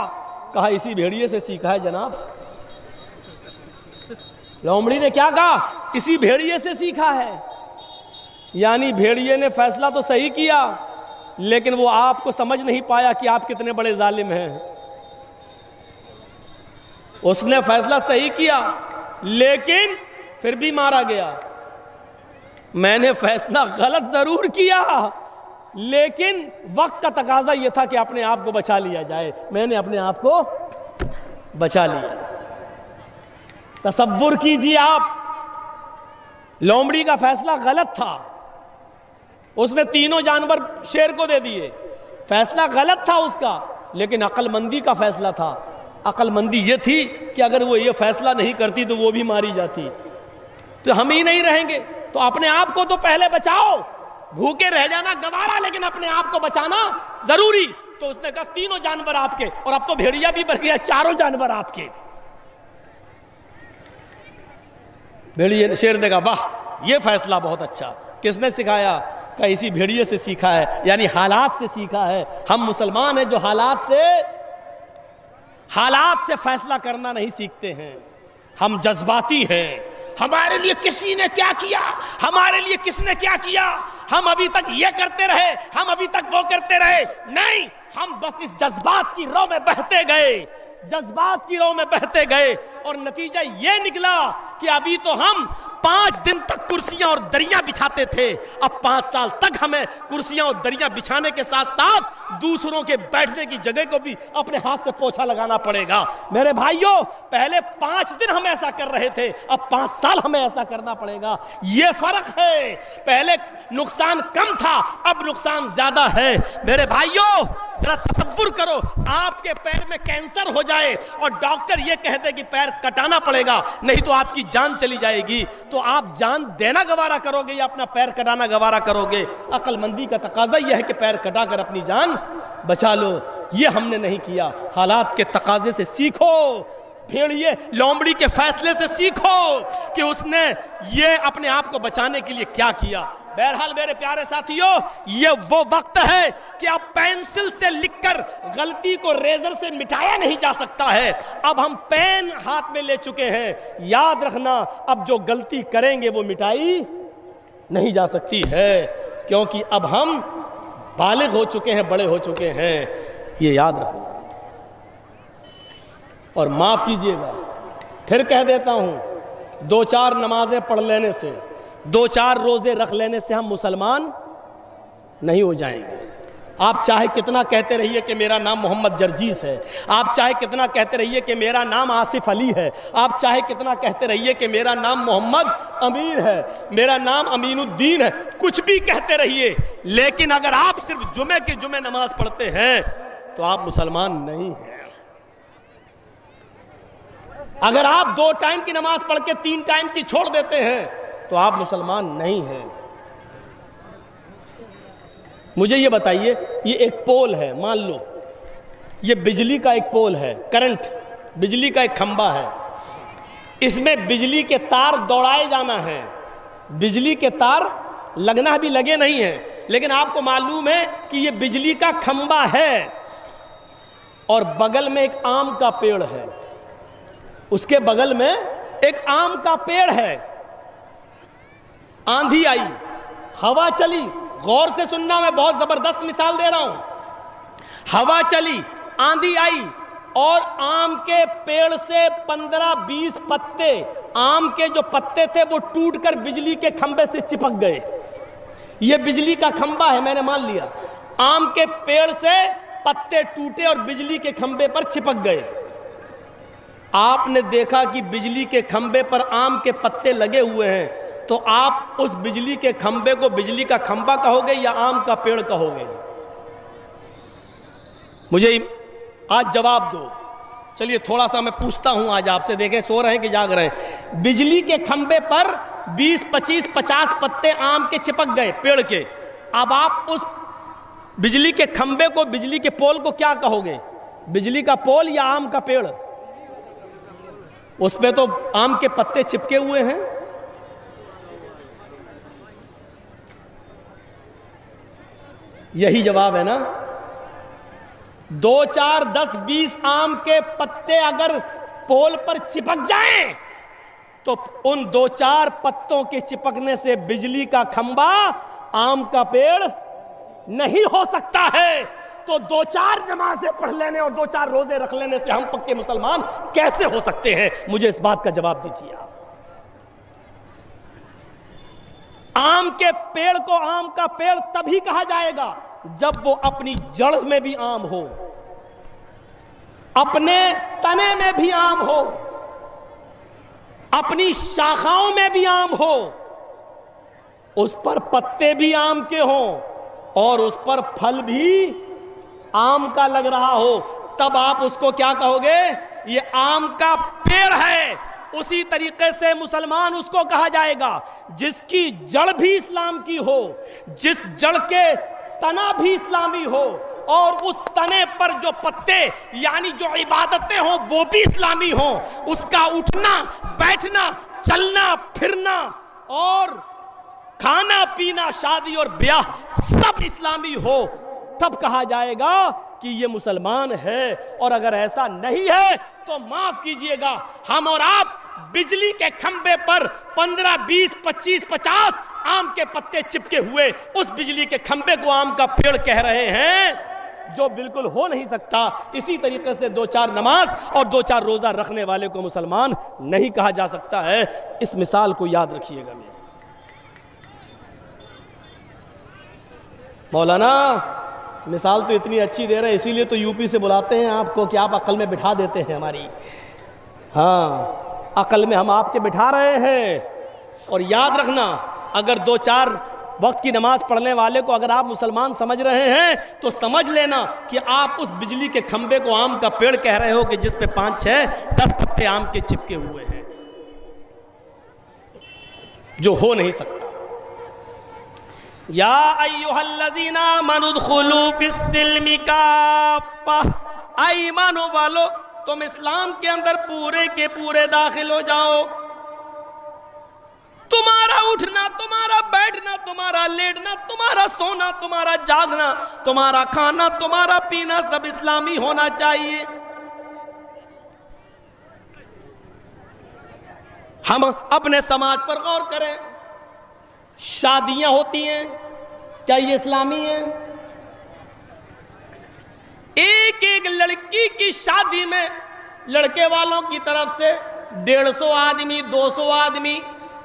کہا اسی بھیڑیے سے سیکھا ہے جناب. لومڑی نے کیا کہا؟ اسی بھیڑیے سے سیکھا ہے. یعنی بھیڑیے نے فیصلہ تو صحیح کیا, لیکن وہ آپ کو سمجھ نہیں پایا کہ آپ کتنے بڑے ظالم ہیں. اس نے فیصلہ صحیح کیا لیکن پھر بھی مارا گیا. میں نے فیصلہ غلط ضرور کیا, لیکن وقت کا تقاضا یہ تھا کہ اپنے آپ کو بچا لیا جائے. میں نے اپنے آپ کو بچا لیا. تصور کیجیے آپ, لومڑی کا فیصلہ غلط تھا, اس نے تینوں جانور شیر کو دے دیے. فیصلہ غلط تھا اس کا, لیکن عقل مندی کا فیصلہ تھا. عقل مندی یہ تھی کہ اگر وہ یہ فیصلہ نہیں کرتی تو وہ بھی ماری جاتی, تو ہم ہی نہیں رہیں گے. تو اپنے آپ کو تو پہلے بچاؤ. بھوکے رہ جانا گوارا, لیکن اپنے آپ کو بچانا ضروری. تو اس نے کہا تینوں جانور آپ کے, اور اب تو بھیڑیا بھی بڑھ گیا, چاروں جانور آپ کے. بھیڑیے شیر نے کہا واہ یہ فیصلہ بہت اچھا. کس نے سکھایا؟ کہ اسی بھیڑیے سے سیکھا ہے, یعنی حالات سے سیکھا ہے. ہم مسلمان ہیں جو حالات سے فیصلہ کرنا نہیں سیکھتے ہیں. ہم جذباتی ہیں. ہمارے لیے کسی نے کیا کیا, ہمارے لیے کس نے کیا کیا, ہم ابھی تک یہ کرتے رہے, ہم ابھی تک وہ کرتے رہے. نہیں, ہم بس اس جذبات کی رو میں بہتے گئے, جذبات کی رو میں بہتے گئے, اور نتیجہ یہ نکلا کہ ابھی تو ہم 5 دن تک کرسیاں اور دریاں بچھاتے تھے, اب 5 سال تک ہمیں کرسیاں اور دریاں بچھانے کے ساتھ ساتھ دوسروں کے بیٹھنے کی جگہ کو بھی اپنے ہاتھ سے پوچھا لگانا پڑے گا. میرے بھائیوں, پہلے 5 دن ہم ایسا کر رہے تھے, اب 5 سال ہمیں ایسا کرنا پڑے گا. یہ فرق ہے. پہلے نقصان کم تھا, اب نقصان زیادہ ہے. میرے بھائیوں, ذرا تصور کرو آپ کے پیر میں کینسر ہو جائے اور ڈاکٹر یہ کہہ دے کہ پیر کٹانا پڑے گا نہیں تو آپ کی جان چلی جائے گی، تو آپ جان دینا گوارا کرو گے یا اپنا پیر کٹانا گوارا کرو گے؟ عقل مندی کا تقاضا یہ ہے کہ پیر کٹا کر اپنی جان بچا لو، یہ ہم نے نہیں کیا۔ حالات کے تقاضے سے سیکھو، بھیڑیے لومڑی کے فیصلے سے سیکھو کہ اس نے یہ اپنے آپ کو بچانے کے لیے کیا کیا۔ بہرحال میرے پیارے ساتھیوں، یہ وہ وقت ہے کہ اب پینسل سے لکھ کر غلطی کو ریزر سے مٹایا نہیں جا سکتا ہے، اب ہم پین ہاتھ میں لے چکے ہیں۔ یاد رکھنا اب جو غلطی کریں گے وہ مٹائی نہیں جا سکتی ہے، کیونکہ اب ہم بالغ ہو چکے ہیں، بڑے ہو چکے ہیں، یہ یاد رکھنا۔ اور معاف کیجئے گا، پھر کہہ دیتا ہوں، 2-4 نمازیں پڑھ لینے سے، 2-4 روزے رکھ لینے سے ہم مسلمان نہیں ہو جائیں گے۔ آپ چاہے کتنا کہتے رہیے کہ میرا نام محمد جرجیس ہے، آپ چاہے کتنا کہتے رہیے کہ میرا نام آصف علی ہے، آپ چاہے کتنا کہتے رہیے کہ میرا نام محمد امین ہے، میرا نام امین الدین ہے، کچھ بھی کہتے رہیے، لیکن اگر آپ صرف جمعے کی جمعے نماز پڑھتے ہیں تو آپ مسلمان نہیں ہیں۔ اگر آپ 2 ٹائم کی نماز پڑھ کے 3 ٹائم کی چھوڑ دیتے ہیں تو آپ مسلمان نہیں ہیں۔ مجھے یہ بتائیے، یہ ایک پول ہے، مان لو یہ بجلی کا ایک پول ہے، کرنٹ، بجلی کا ایک کھمبا ہے، اس میں بجلی کے تار دوڑائے جانا ہے، بجلی کے تار لگنا بھی لگے نہیں ہیں، لیکن آپ کو معلوم ہے کہ یہ بجلی کا کھمبا ہے اور بغل میں ایک آم کا پیڑ ہے، اس کے بغل میں ایک آم کا پیڑ ہے۔ آندھی آئی، ہوا چلی، غور سے سننا، میں بہت زبردست مثال دے رہا ہوں، ہوا چلی، آندھی آئی اور آم کے پیڑ سے 15-20 پتے، آم کے جو پتے تھے وہ ٹوٹ کر بجلی کے کھمبے سے چپک گئے۔ یہ بجلی کا کھمبا ہے، میں نے مان لیا، آم کے پیڑ سے پتے ٹوٹے اور بجلی کے کھمبے پر چپک گئے۔ آپ نے دیکھا کہ بجلی کے کھمبے پر آم کے پتے لگے ہوئے ہیں، تو آپ اس بجلی کے کھمبے کو بجلی کا کھمبا کہو گے یا آم کا پیڑ کہو گے؟ مجھے آج جواب دو۔ چلیے تھوڑا سا میں پوچھتا ہوں آج آپ سے، دیکھیں سو رہے ہیں کہ جاگ رہے ہیں۔ بجلی کے کھمبے پر 20, 25, 50 پتے آم کے چپک گئے پیڑ کے، اب آپ اس بجلی کے کھمبے کو، بجلی کے پول کو کیا کہو گے؟ بجلی کا پول یا آم کا پیڑ؟ اس پہ تو آم کے پتے چپکے ہوئے ہیں۔ یہی جواب ہے نا؟ 2, 4, 10, 20 آم کے پتے اگر پول پر چپک جائیں تو ان 2, 4 پتوں کے چپکنے سے بجلی کا کھمبا آم کا پیڑ نہیں ہو سکتا ہے۔ تو 2-4 نمازیں پڑھ لینے اور 2-4 روزے رکھ لینے سے ہم پکے مسلمان کیسے ہو سکتے ہیں؟ مجھے اس بات کا جواب دیجیے آپ۔ آم کے پیڑ کو آم کا پیڑ تبھی کہا جائے گا جب وہ اپنی جڑ میں بھی آم ہو، اپنے تنے میں بھی آم ہو، اپنی شاخاؤں میں بھی آم ہو، اس پر پتے بھی آم کے ہوں اور اس پر پھل بھی آم کا لگ رہا ہو، تب آپ اس کو کیا کہو گے؟ یہ آم کا پیڑ ہے۔ اسی طریقے سے مسلمان اس کو کہا جائے گا جس کی جڑ بھی اسلام کی ہو، جس جڑ کے تنا بھی اسلامی ہو اور اس تنے پر جو پتے یعنی جو عبادتیں ہوں وہ بھی اسلامی ہوں، اس کا اٹھنا بیٹھنا چلنا پھرنا اور کھانا پینا شادی اور بیاہ سب اسلامی ہو، تب کہا جائے گا کہ یہ مسلمان ہے۔ اور اگر ایسا نہیں ہے تو معاف کیجئے گا، ہم اور آپ بجلی کے کھمبے پر 15, 20, 25, 50 آم کے پتے چپکے ہوئے اس بجلی کے کھمبے کو آم کا پیڑ کہہ رہے ہیں، جو بالکل ہو نہیں سکتا۔ اسی طریقے سے 2-4 نماز اور 2-4 روزہ رکھنے والے کو مسلمان نہیں کہا جا سکتا ہے۔ اس مثال کو یاد رکھیے گا۔ مولانا مثال تو اتنی اچھی دے رہے ہیں، اسی لیے تو یو پی سے بلاتے ہیں آپ کو کہ آپ عقل میں بٹھا دیتے ہیں ہماری۔ ہاں، عقل میں ہم آپ کے بٹھا رہے ہیں۔ اور یاد رکھنا، اگر 2-4 وقت کی نماز پڑھنے والے کو اگر آپ مسلمان سمجھ رہے ہیں تو سمجھ لینا کہ آپ اس بجلی کے کھمبے کو آم کا پیڑ کہہ رہے ہو کہ جس پہ 5, 6, 10 پتے آم کے چپکے ہوئے ہیں، جو ہو نہیں سکتا۔ یا ایھا الذین آمنوا ادخلوا فی السلم کافہ، اے ایمان والو تم اسلام کے اندر پورے کے پورے داخل ہو جاؤ۔ تمہارا اٹھنا، تمہارا بیٹھنا، تمہارا لیٹنا، تمہارا سونا، تمہارا جاگنا، تمہارا کھانا، تمہارا پینا سب اسلامی ہونا چاہیے۔ ہم اپنے سماج پر غور کریں، شادیاں ہوتی ہیں، کیا یہ اسلامی ہیں؟ ایک ایک لڑکی کی شادی میں لڑکے والوں کی طرف سے 150 آدمی، 200 آدمی،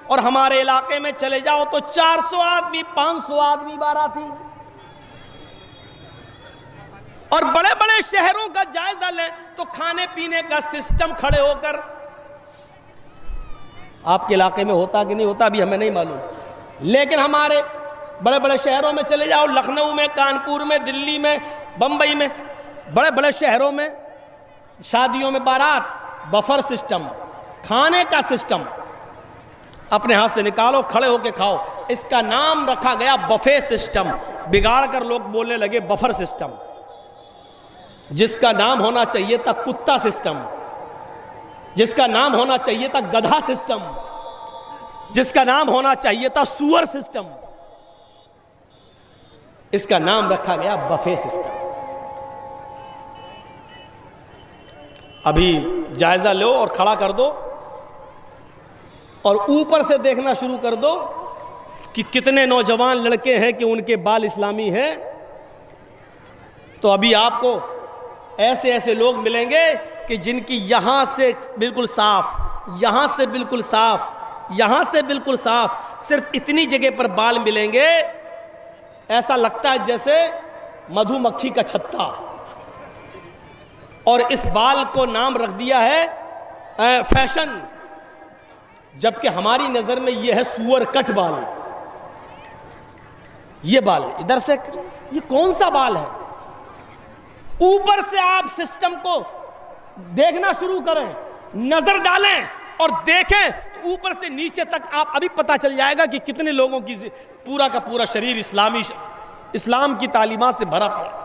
اور ہمارے علاقے میں چلے جاؤ تو 400 آدمی، 500 آدمی باراتی۔ اور بڑے بڑے شہروں کا جائزہ لیں تو کھانے پینے کا سسٹم کھڑے ہو کر، آپ کے علاقے میں ہوتا کہ نہیں ہوتا ابھی ہمیں نہیں معلوم، لیکن ہمارے بڑے بڑے شہروں میں چلے جاؤ، لکھنؤ میں، کانپور میں، دلی میں، بمبئی میں، بڑے بڑے شہروں میں شادیوں میں بارات، بفر سسٹم، کھانے کا سسٹم، اپنے ہاتھ سے نکالو، کھڑے ہو کے کھاؤ۔ اس کا نام رکھا گیا بفے سسٹم، بگاڑ کر لوگ بولنے لگے بفر سسٹم، جس کا نام ہونا چاہیے تھا کتا سسٹم، جس کا نام ہونا چاہیے تھا گدھا سسٹم، جس کا نام ہونا چاہیے تھا سور سسٹم، اس کا نام رکھا گیا بفے سسٹم۔ ابھی جائزہ لو اور کھڑا کر دو اور اوپر سے دیکھنا شروع کر دو کہ کتنے نوجوان لڑکے ہیں کہ ان کے بال اسلامی ہیں، تو ابھی آپ کو ایسے ایسے لوگ ملیں گے کہ جن کی یہاں سے بالکل صاف، یہاں سے بالکل صاف، یہاں سے بالکل صاف، صرف اتنی جگہ پر بال ملیں گے، ایسا لگتا ہے جیسے مدھو مکھی کا چھتا، اور اس بال کو نام رکھ دیا ہے فیشن، جبکہ ہماری نظر میں یہ ہے سور کٹ بال۔ یہ بال ادھر سے، یہ کون سا بال ہے؟ اوپر سے آپ سسٹم کو دیکھنا شروع کریں، نظر ڈالیں اور دیکھیں تو اوپر سے نیچے تک آپ ابھی پتہ چل جائے گا کہ کتنے لوگوں کی پورا کا پورا شریر اسلام کی تعلیمات سے بھرا پڑا۔